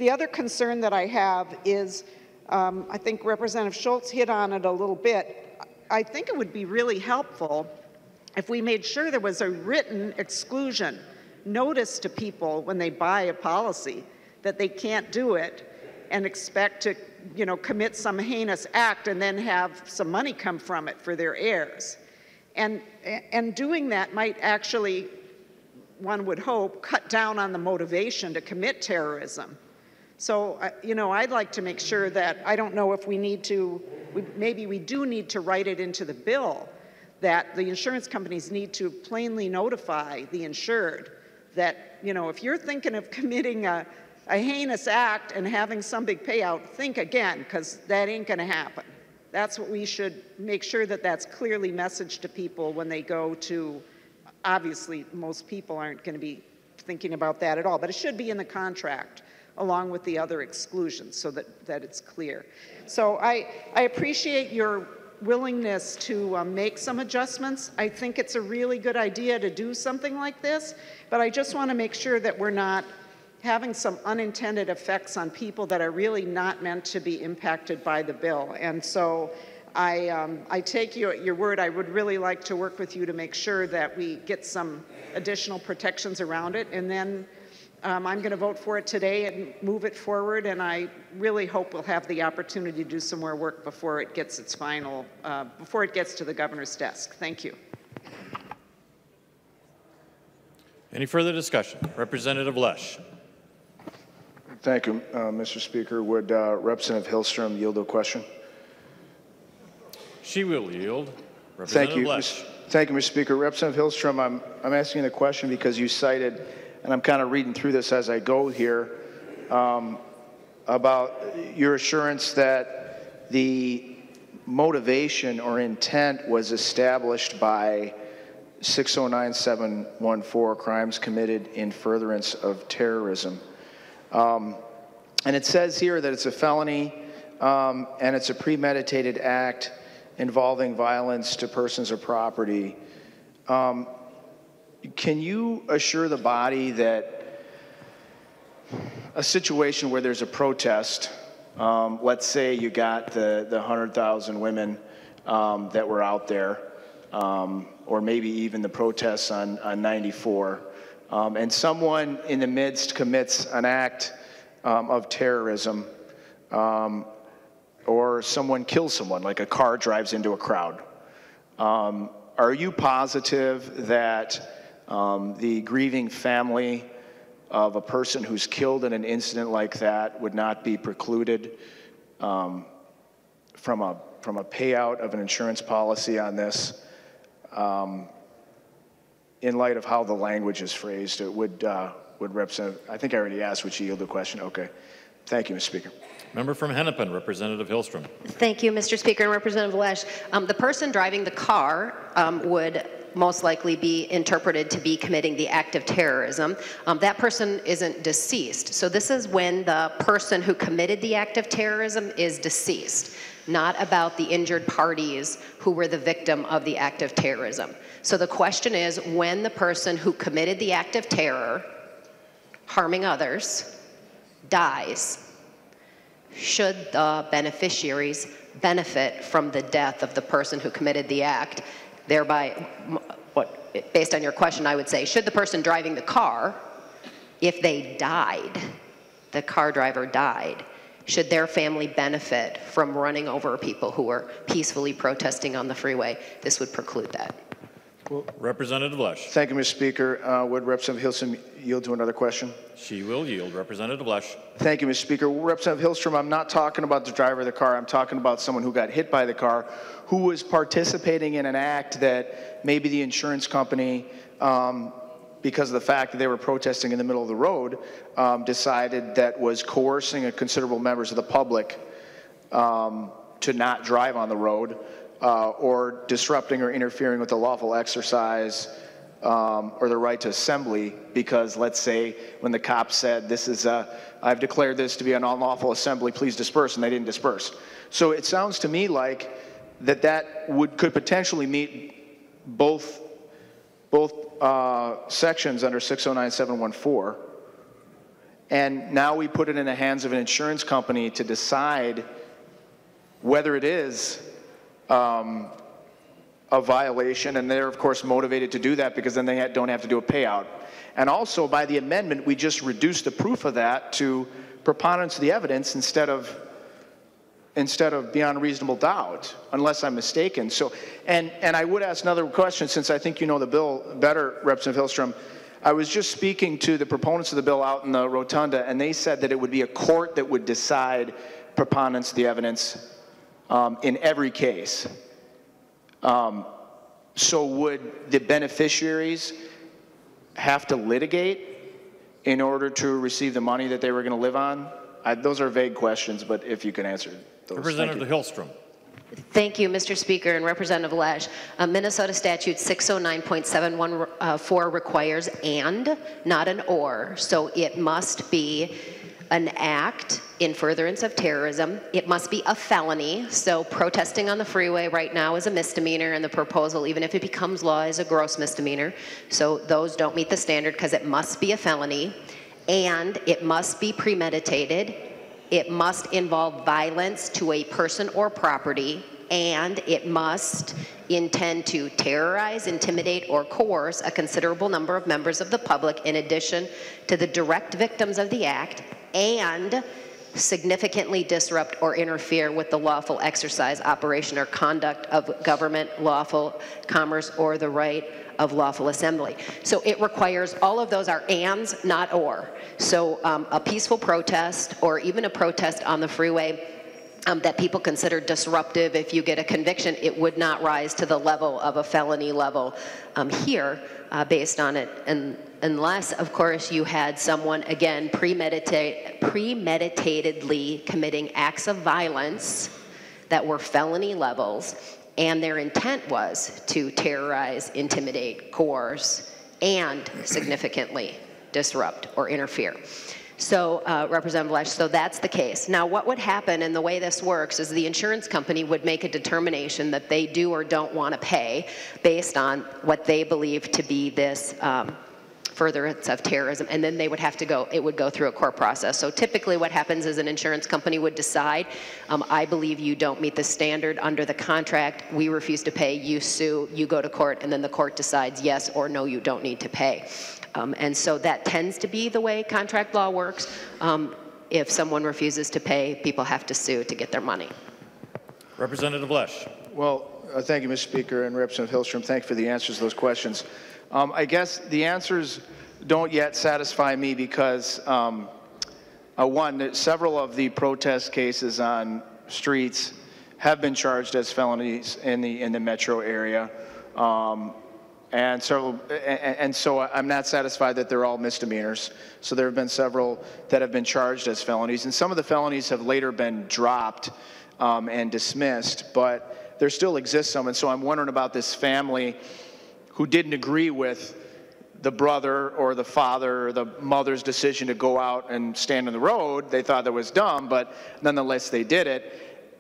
The other concern that I have is, I think Representative Schultz hit on it a little bit. I think it would be really helpful if we made sure there was a written exclusion notice to people when they buy a policy that they can't do it and expect to, you know, commit some heinous act and then have some money come from it for their heirs. And doing that might actually, one would hope, cut down on the motivation to commit terrorism. So, you know, I'd like to make sure that, I don't know if we need to, maybe we do need to write it into the bill that the insurance companies need to plainly notify the insured that, you know, if you're thinking of committing a heinous act and having some big payout, think again, because that ain't going to happen. That's what we should make sure that that's clearly messaged to people when they go to, obviously most people aren't going to be thinking about that at all, but it should be in the contract along with the other exclusions so that it's clear. So I appreciate your willingness to make some adjustments. I think it's a really good idea to do something like this, but I just want to make sure that we're not having some unintended effects on people that are really not meant to be impacted by the bill. And so I take you at your word. I would really like to work with you to make sure that we get some additional protections around it. And then I'm going to vote for it today and move it forward. And I really hope we'll have the opportunity to do some more work before it gets its final, before it gets to the governor's desk. Thank you. Any further discussion? Representative Lesh. Thank you, Mr. Speaker. Would Representative Hillstrom yield to a question? She will yield. Representative Lesh. Thank you, Mr. Speaker. Representative Hillstrom, I'm asking the question because you cited, and I'm kind of reading through this as I go here, about your assurance that the motivation or intent was established by 609714, crimes committed in furtherance of terrorism. And it says here that it's a felony and it's a premeditated act involving violence to persons or property. Can you assure the body that a situation where there's a protest, let's say you got the 100,000 women that were out there, or maybe even the protests on 94, and someone in the midst commits an act of terrorism, or someone kills someone, like a car drives into a crowd. Are you positive that the grieving family of a person who's killed in an incident like that would not be precluded from a payout of an insurance policy on this? In light of how the language is phrased, it would represent, I think I already asked, would you yield the question? Okay. Thank you, Mr. Speaker. Member from Hennepin, Representative Hillstrom. Thank you, Mr. Speaker, and Representative Lesh. The person driving the car would most likely be interpreted to be committing the act of terrorism. That person isn't deceased. So this is when the person who committed the act of terrorism is deceased, not about the injured parties who were the victim of the act of terrorism. So the question is, when the person who committed the act of terror, harming others, dies, should the beneficiaries benefit from the death of the person who committed the act? Thereby, based on your question, I would say, should the person driving the car, if they died, the car driver died, should their family benefit from running over people who were peacefully protesting on the freeway? This would preclude that. Well, Representative Lesh. Thank you, Mr. Speaker. Would Representative Hillstrom yield to another question? She will yield. Representative Lesh. Thank you, Mr. Speaker. Representative Hillstrom, I'm not talking about the driver of the car. I'm talking about someone who got hit by the car, who was participating in an act that maybe the insurance company, because of the fact that they were protesting in the middle of the road, decided that was coercing a considerable members of the public to not drive on the road, or disrupting or interfering with the lawful exercise or the right to assembly, because let's say when the cops said, this is I've declared this to be an unlawful assembly, please disperse, and they didn't disperse. So it sounds to me like that could potentially meet both sections under 609714, And now we put it in the hands of an insurance company to decide whether it is a violation, and they're of course motivated to do that because then they don't have to do a payout. And also by the amendment, we just reduced the proof of that to preponderance of the evidence instead of beyond reasonable doubt, unless I'm mistaken. So, and I would ask another question, since I think you know the bill better, Representative Hillstrom. I was just speaking to the proponents of the bill out in the rotunda, and they said that it would be a court that would decide preponderance of the evidence in every case. So would the beneficiaries have to litigate in order to receive the money that they were going to live on? Those are vague questions, but if you can answer those. Representative Hillstrom. Thank you, Mr. Speaker and Representative Lesh. Minnesota Statute 609.714 requires and, not an or. So it must be an act in furtherance of terrorism. It must be a felony. So protesting on the freeway right now is a misdemeanor, and the proposal, even if it becomes law, is a gross misdemeanor. So those don't meet the standard because it must be a felony, and it must be premeditated. It must involve violence to a person or property, and it must intend to terrorize, intimidate, or coerce a considerable number of members of the public in addition to the direct victims of the act, and significantly disrupt or interfere with the lawful exercise, operation, or conduct of government, lawful commerce, or the right of lawful assembly. So it requires, all of those are ands, not or. So a peaceful protest, or even a protest on the freeway that people consider disruptive, if you get a conviction, it would not rise to the level of a felony level here based on it. And unless, of course, you had someone, again, premeditatedly committing acts of violence that were felony levels, and their intent was to terrorize, intimidate, coerce, and significantly disrupt or interfere. So, Representative Lesh, so that's the case. Now, what would happen, and the way this works, is the insurance company would make a determination that they do or don't want to pay based on what they believe to be this furtherance of terrorism, and then they would have to go, it would go through a court process. So typically what happens is an insurance company would decide, I believe you don't meet the standard under the contract, we refuse to pay, you sue, you go to court, and then the court decides yes or no, you don't need to pay. And so that tends to be the way contract law works. If someone refuses to pay, people have to sue to get their money. Representative Lesh. Well, thank you, Mr. Speaker, and Representative Hillstrom. Thank you for the answers to those questions. I guess the answers don't yet satisfy me because, one, several of the protest cases on streets have been charged as felonies in the metro area. And so I'm not satisfied that they're all misdemeanors. So there have been several that have been charged as felonies, and some of the felonies have later been dropped and dismissed, but there still exists some. And so I'm wondering about this family who didn't agree with the brother or the father or the mother's decision to go out and stand on the road. They thought that was dumb, but nonetheless they did it.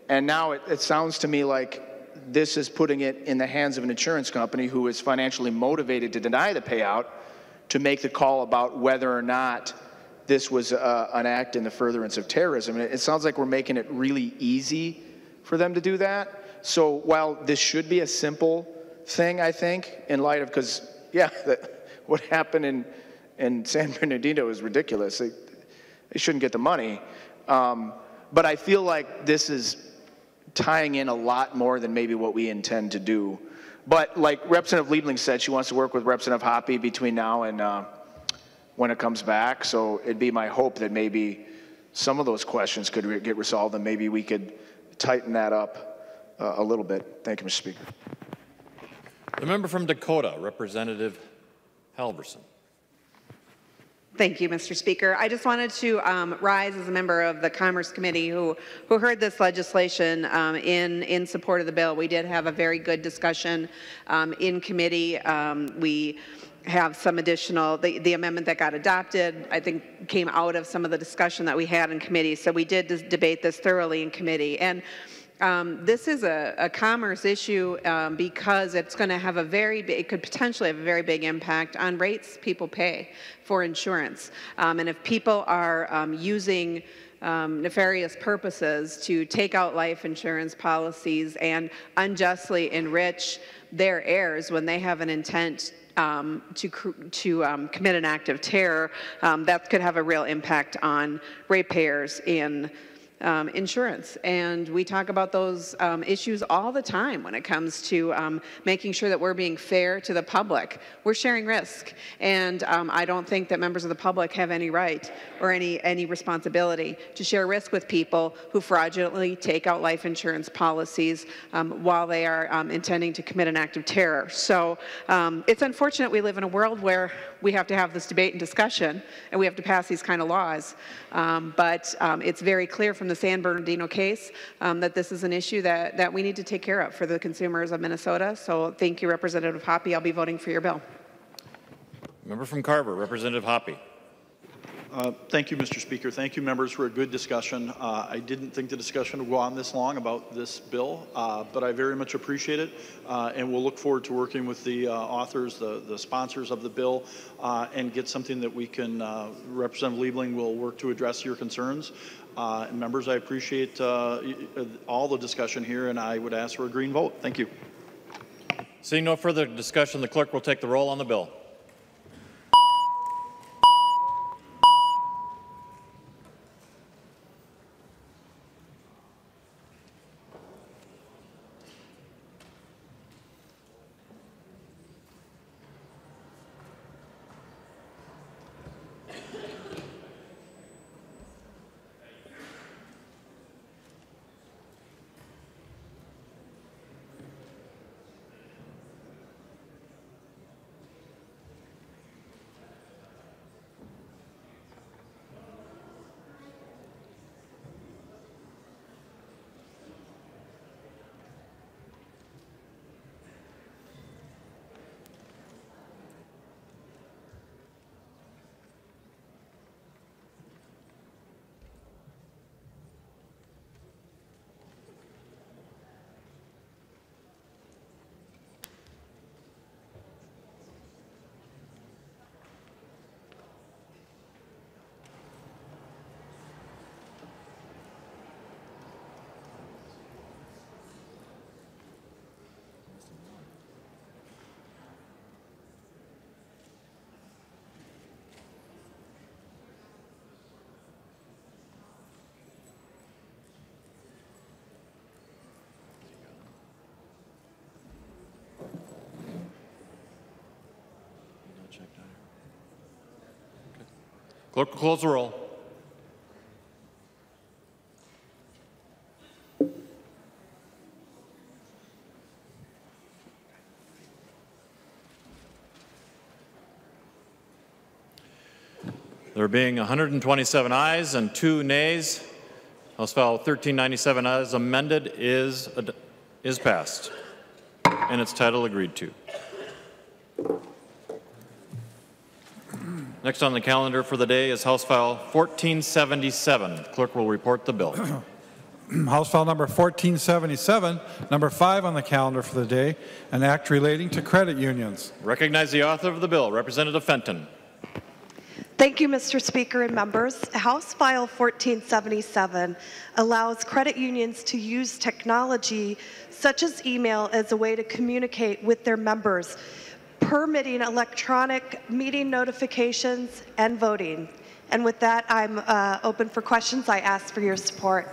And now it sounds to me like this is putting it in the hands of an insurance company who is financially motivated to deny the payout to make the call about whether or not this was an act in the furtherance of terrorism. And it sounds like we're making it really easy for them to do that. So while this should be a simple thing, I think, in light of, because, yeah, what happened in San Bernardino is ridiculous. They shouldn't get the money. But I feel like this is tying in a lot more than maybe what we intend to do. But like Representative Liebling said, she wants to work with Representative Hoppe between now and when it comes back. So it'd be my hope that maybe some of those questions could get resolved, and maybe we could tighten that up a little bit. Thank you, Mr. Speaker. The member from Dakota, Representative Halverson. Thank you, Mr. Speaker. I just wanted to rise as a member of the Commerce Committee who heard this legislation in support of the bill. We did have a very good discussion in committee. We have some additional, the amendment that got adopted, I think, came out of some of the discussion that we had in committee. So we did debate this thoroughly in committee. And This is a commerce issue because it's going to have it could potentially have a very big impact on rates people pay for insurance. And if people are using nefarious purposes to take out life insurance policies and unjustly enrich their heirs when they have an intent to commit an act of terror, that could have a real impact on ratepayers in insurance. And we talk about those issues all the time when it comes to making sure that we're being fair to the public. We're sharing risk, and I don't think that members of the public have any right or any responsibility to share risk with people who fraudulently take out life insurance policies while they are intending to commit an act of terror. So it's unfortunate we live in a world where we have to have this debate and discussion, and we have to pass these kind of laws. But it's very clear from the San Bernardino case that this is an issue that we need to take care of for the consumers of Minnesota. So thank you, Representative Hoppe. I'll be voting for your bill. Member from Carver, Representative Hoppe. Thank you, Mr. Speaker. Thank you, members, for a good discussion. I didn't think the discussion would go on this long about this bill, but I very much appreciate it, and we'll look forward to working with the authors, the sponsors of the bill, and get something that we can, Representative Liebling will work to address your concerns. And members, I appreciate all the discussion here, and I would ask for a green vote. Thank you. Seeing no further discussion, the clerk will take the roll on the bill. Clerk will close the roll. There being 127 ayes and 2 nays, House File 1397 as amended is passed, and its title agreed to. Next on the calendar for the day is House File 1477. The clerk will report the bill. House File number 1477, number 5 on the calendar for the day, an act relating to credit unions. Recognize the author of the bill, Representative Fenton. Thank you, Mr. Speaker and members. House File 1477 allows credit unions to use technology such as email as a way to communicate with their members, permitting electronic meeting notifications and voting. And with that, I'm open for questions. I ask for your support.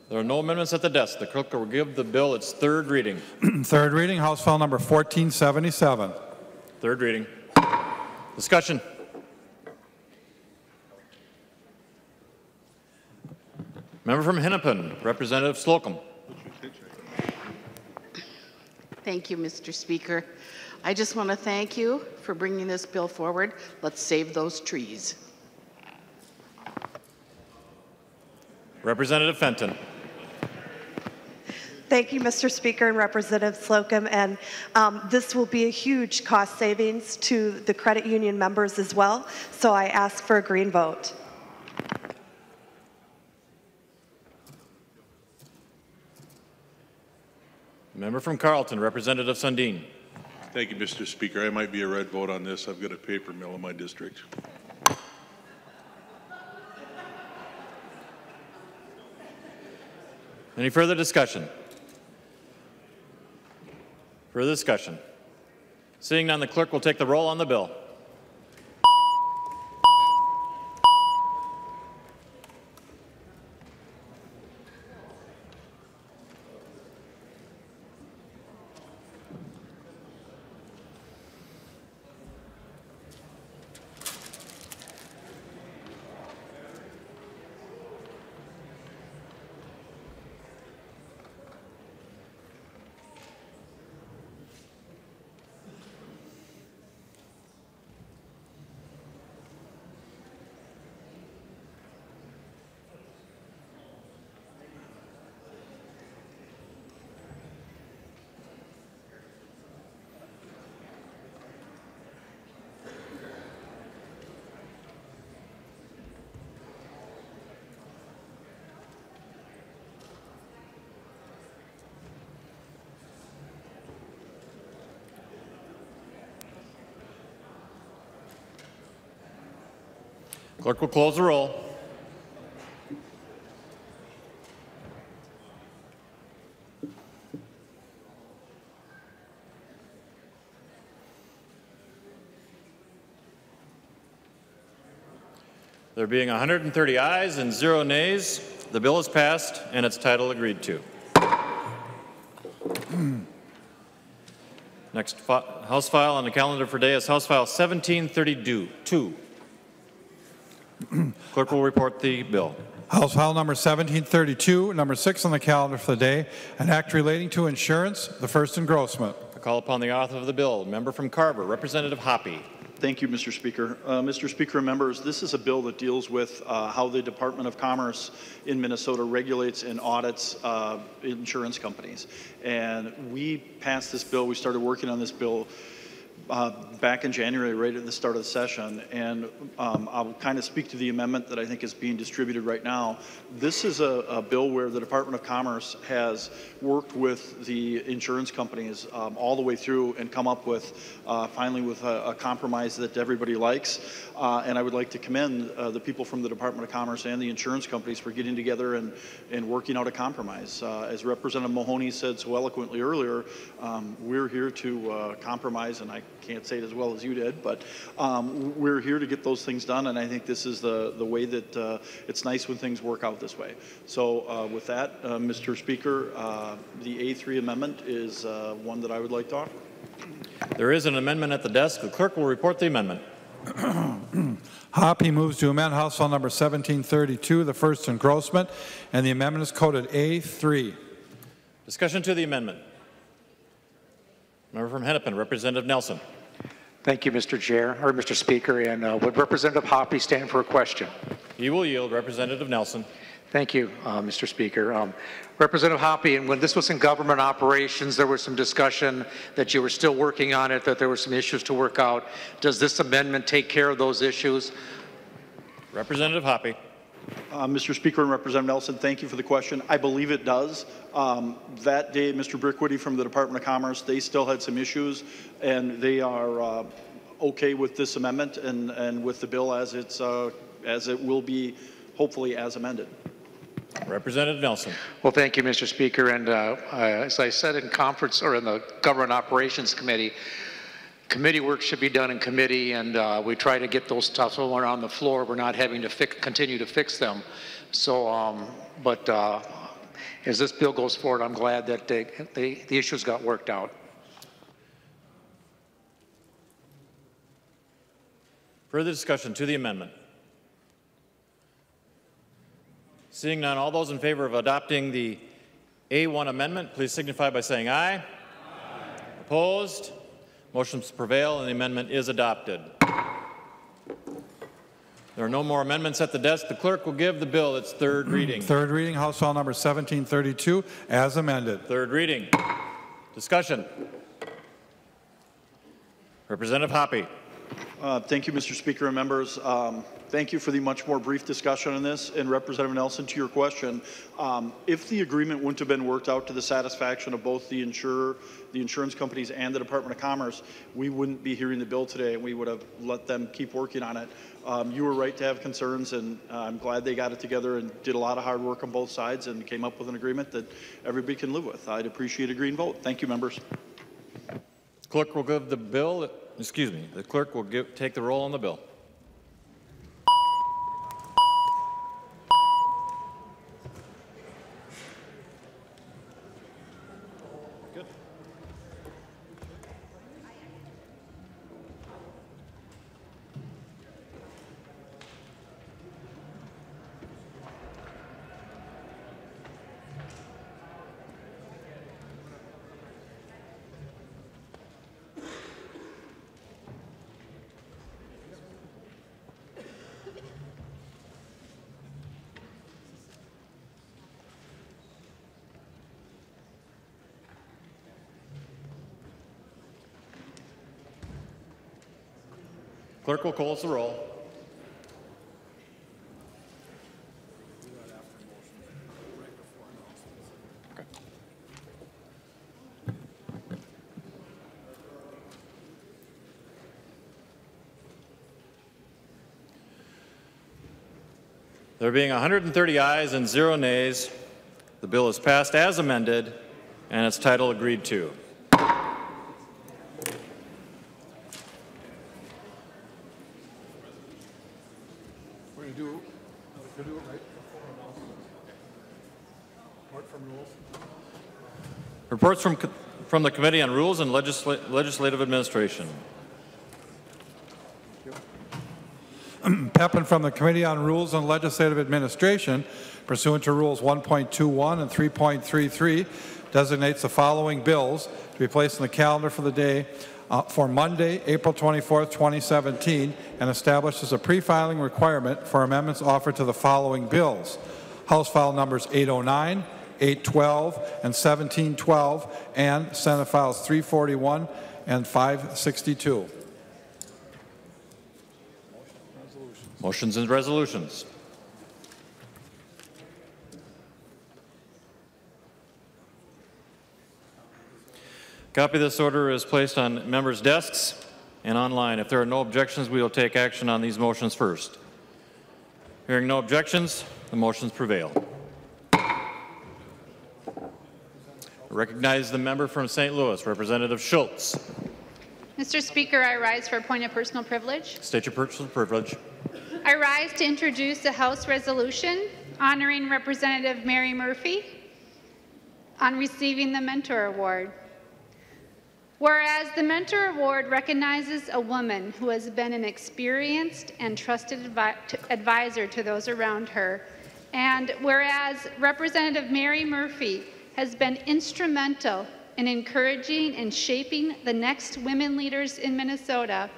There are no amendments at the desk. The clerk will give the bill its third reading. Third reading, House File number 1477. Third reading. Discussion. Member from Hennepin, Representative Slocum. Thank you, Mr. Speaker. I just want to thank you for bringing this bill forward. Let's save those trees. Representative Fenton. Thank you, Mr. Speaker and Representative Slocum. And this will be a huge cost savings to the credit union members as well. So I ask for a green vote. Member from Carlton, Representative Sundin. Thank you, Mr. Speaker. I might be a red vote on this. I've got a paper mill in my district. Any further discussion? Further discussion? Seeing none, the clerk will take the roll on the bill. Clerk will close the roll. There being 130 ayes and 0 nays, the bill is passed and its title agreed to. Next House file on the calendar for today is House File 1732. Clerk will report the bill. House File number 1732, number 6 on the calendar for the day, an act relating to insurance, the first engrossment. I call upon the author of the bill, member from Carver, Representative Hoppe. Thank you, Mr. Speaker. Mr. Speaker and members, this is a bill that deals with how the Department of Commerce in Minnesota regulates and audits insurance companies. And we passed this bill, we started working on this bill back in January, right at the start of the session, and I'll kind of speak to the amendment that I think is being distributed right now. This is a bill where the Department of Commerce has worked with the insurance companies all the way through and come up with, finally, with a compromise that everybody likes. And I would like to commend the people from the Department of Commerce and the insurance companies for getting together and working out a compromise. As Representative Mahoney said so eloquently earlier, we're here to compromise, and I can't say it as well as you did, but we're here to get those things done, and I think this is the way that it's nice when things work out this way. So with that, Mr. Speaker, the A3 amendment is one that I would like to offer. There is an amendment at the desk. The clerk will report the amendment. Hoppe moves to amend House File number 1732, the first engrossment, and the amendment is coded A3. Discussion to the amendment. Member from Hennepin, Representative Nelson. Thank you, Mr. Chair, or Mr. Speaker, and would Representative Hoppe stand for a question? He will yield. Representative Nelson. Thank you, Mr. Speaker. Representative Hoppe, and when this was in government operations, there was some discussion that you were still working on it, that there were some issues to work out. Does this amendment take care of those issues? Representative Hoppe. Mr. Speaker and Representative Nelson, thank you for the question. I believe it does. That day, Mr. Brickwitty from the Department of Commerce, they still had some issues, and they are okay with this amendment and with the bill as it will be, hopefully, as amended. Representative Nelson. Well, thank you, Mr. Speaker. And as I said in conference or in the Government Operations Committee, committee work should be done in committee, and we try to get those stuff when we're on the floor. We're not having to continue to fix them. So, as this bill goes forward, I'm glad that the issues got worked out. Further discussion to the amendment. Seeing none, all those in favor of adopting the A1 amendment, please signify by saying aye. Aye. Opposed? Motions prevail and the amendment is adopted. There are no more amendments at the desk. The clerk will give the bill its third reading. Third reading, House File number 1732, as amended. Third reading. Discussion. Representative Hoppe. Thank you, Mr. Speaker and members. Thank you for the much more brief discussion on this. And Representative Nelson, to your question, if the agreement wouldn't have been worked out to the satisfaction of both the insurer, the insurance companies, and the Department of Commerce, we wouldn't be hearing the bill today, and we would have let them keep working on it. You were right to have concerns, and I'm glad they got it together and did a lot of hard work on both sides and came up with an agreement that everybody can live with. I'd appreciate a green vote. Thank you, members. Clerk will give the bill, the clerk will take the roll on the bill. Clerk will close the roll. Okay. There being 130 ayes and 0 nays, the bill is passed as amended and its title agreed to. Reports from the Committee on Rules and Legislative Administration. Pepin from the Committee on Rules and Legislative Administration, pursuant to Rules 1.21 and 3.33, designates the following bills to be placed on the calendar for the day for Monday, April 24th, 2017, and establishes a pre-filing requirement for amendments offered to the following bills. House File numbers 809, 812, and 1712, and Senate Files 341 and 562. Motions and resolutions. Copy of this order is placed on members' desks and online. If there are no objections, we will take action on these motions first. Hearing no objections, the motions prevail. I recognize the member from St. Louis, Representative Schultz. Mr. Speaker, I rise for a point of personal privilege. State your personal privilege. I rise to introduce a House resolution honoring Representative Mary Murphy on receiving the Mentor Award. Whereas the Mentor Award recognizes a woman who has been an experienced and trusted advisor to those around her, and whereas Representative Mary Murphy has been instrumental in encouraging and shaping the next women leaders in Minnesota,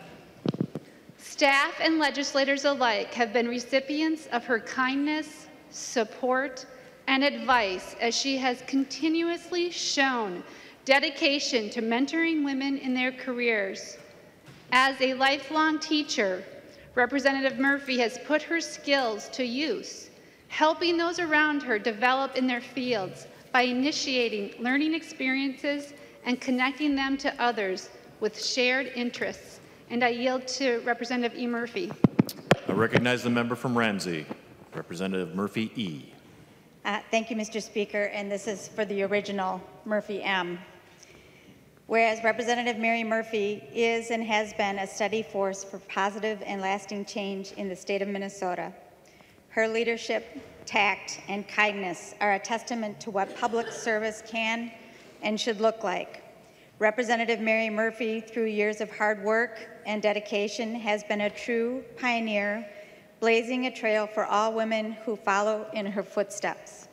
staff and legislators alike have been recipients of her kindness, support, and advice as she has continuously shown dedication to mentoring women in their careers. As a lifelong teacher, Representative Murphy has put her skills to use, helping those around her develop in their fields by initiating learning experiences and connecting them to others with shared interests. And I yield to Representative E. Murphy. I recognize the member from Ramsey, Representative Murphy E. Thank you, Mr. Speaker, and this is for the original Murphy M. Whereas Representative Mary Murphy is and has been a steady force for positive and lasting change in the state of Minnesota. Her leadership, tact, and kindness are a testament to what public service can and should look like. Representative Mary Murphy, through years of hard work and dedication, has been a true pioneer, blazing a trail for all women who follow in her footsteps.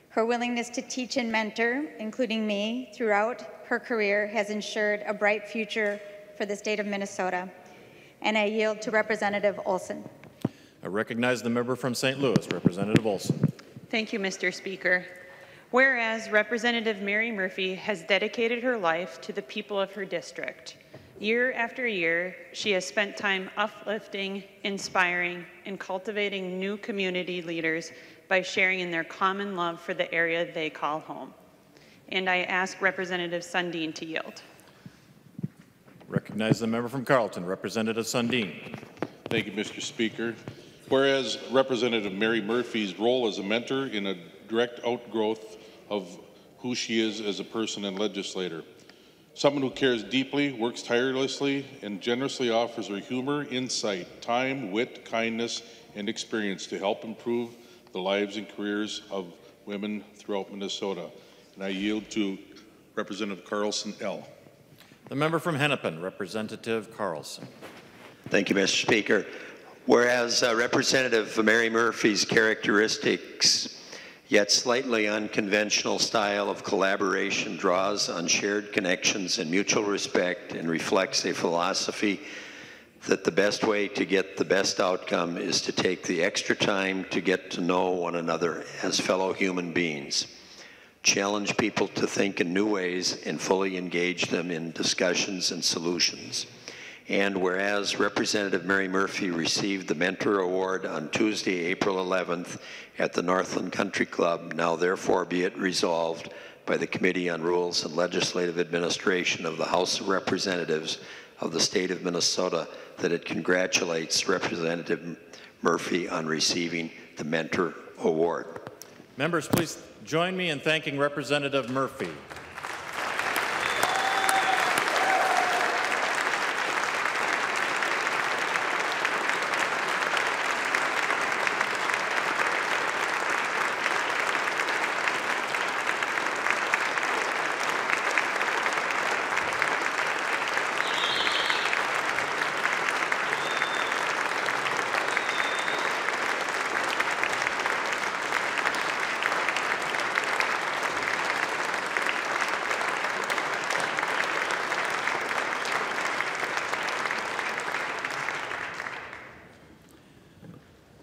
Her willingness to teach and mentor, including me, throughout her career has ensured a bright future for the state of Minnesota. And I yield to Representative Olson. I recognize the member from St. Louis, Representative Olson. Thank you, Mr. Speaker. Whereas Representative Mary Murphy has dedicated her life to the people of her district, Year after year, she has spent time uplifting, inspiring, and cultivating new community leaders by sharing in their common love for the area they call home. And I ask Representative Sundin to yield. Recognize the member from Carleton, Representative Sundin. Thank you, Mr. Speaker. Whereas Representative Mary Murphy's role as a mentor in a direct outgrowth of who she is as a person and legislator. Someone who cares deeply, works tirelessly, and generously offers her humor, insight, time, wit, kindness, and experience to help improve the lives and careers of women throughout Minnesota. And I yield to Representative Carlson L. The member from Hennepin, Representative Carlson. Thank you, Mr. Speaker. Whereas Representative Mary Murphy's characteristics yet slightly unconventional style of collaboration draws on shared connections and mutual respect and reflects a philosophy that the best way to get the best outcome is to take the extra time to get to know one another as fellow human beings, challenge people to think in new ways and fully engage them in discussions and solutions. And whereas Representative Mary Murphy received the Mentor Award on Tuesday, April 11th at the Northland Country Club, now therefore be it resolved by the Committee on Rules and Legislative Administration of the House of Representatives of the state of Minnesota that it congratulates Representative Murphy on receiving the Mentor Award. Members, please join me in thanking Representative Murphy.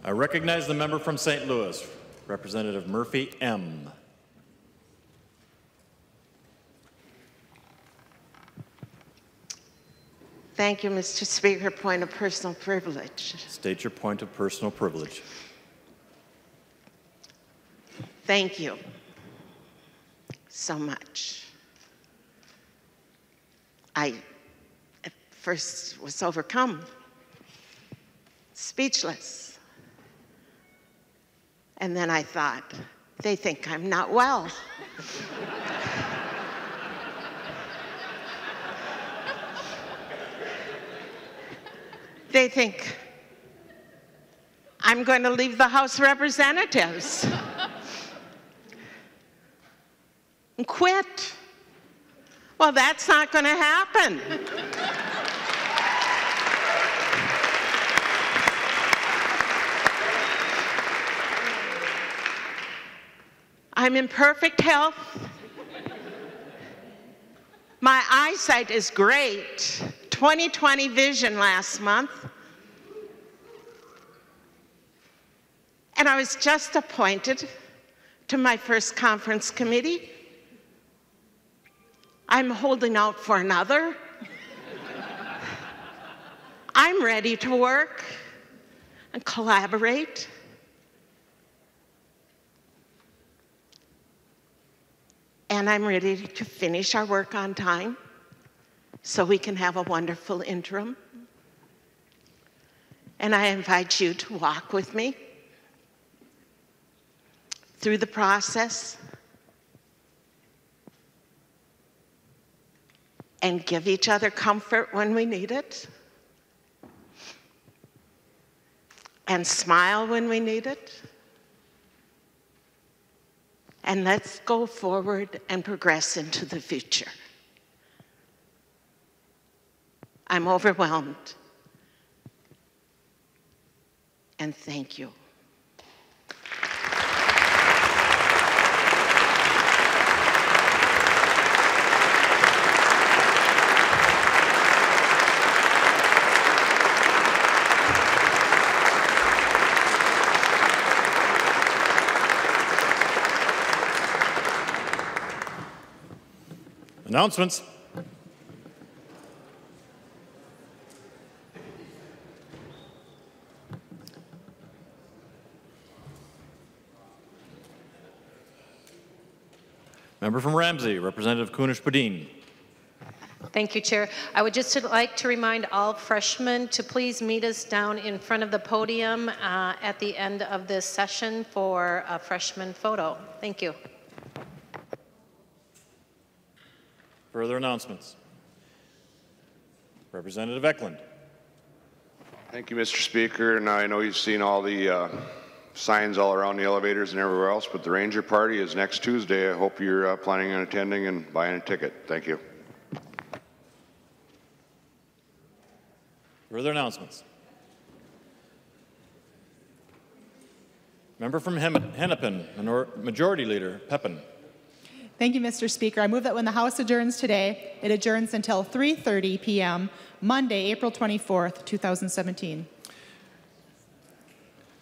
I recognize the member from St. Louis, Representative Murphy M. Thank you, Mr. Speaker. Point of personal privilege. State your point of personal privilege. Thank you so much. I at first was overcome, speechless. And then I thought, they think I'm not well. They think I'm going to leave the House of Representatives and quit. Well, that's not going to happen. I'm in perfect health. My eyesight is great. 20/20 vision last month. And I was just appointed to my first conference committee. I'm holding out for another. I'm ready to work and collaborate. And I'm ready to finish our work on time so we can have a wonderful interim. And I invite you to walk with me through the process and give each other comfort when we need it and smile when we need it. And let's go forward and progress into the future. I'm overwhelmed. And thank you. Announcements. Member from Ramsey, Representative Kunesh-Podein. Thank you, Chair. I would just like to remind all freshmen to please meet us down in front of the podium at the end of this session for a freshman photo. Thank you. Further announcements. Representative Eklund. Thank you, Mr. Speaker. And I know you've seen all the signs all around the elevators and everywhere else, but the Ranger Party is next Tuesday. I hope you're planning on attending and buying a ticket. Thank you. Further announcements. Member from Hennepin, Majority Leader Pepin. Thank you, Mr. Speaker. I move that when the House adjourns today, it adjourns until 3:30 p.m., Monday, April 24th, 2017.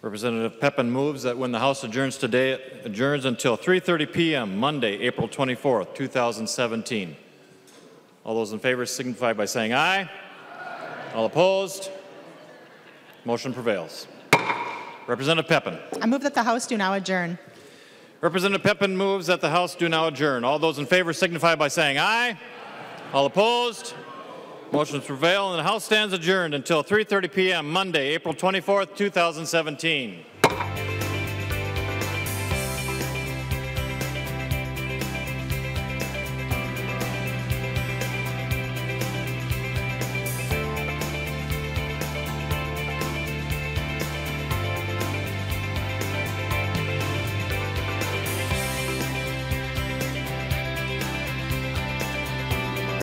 Representative Pepin moves that when the House adjourns today, it adjourns until 3:30 p.m., Monday, April 24th, 2017. All those in favor signify by saying aye. All opposed? Motion prevails. Representative Pepin. I move that the House do now adjourn. Representative Pepin moves that the House do now adjourn. All those in favor signify by saying aye. All opposed? Motions prevail, and the House stands adjourned until 3:30 p.m. Monday, April 24th, 2017.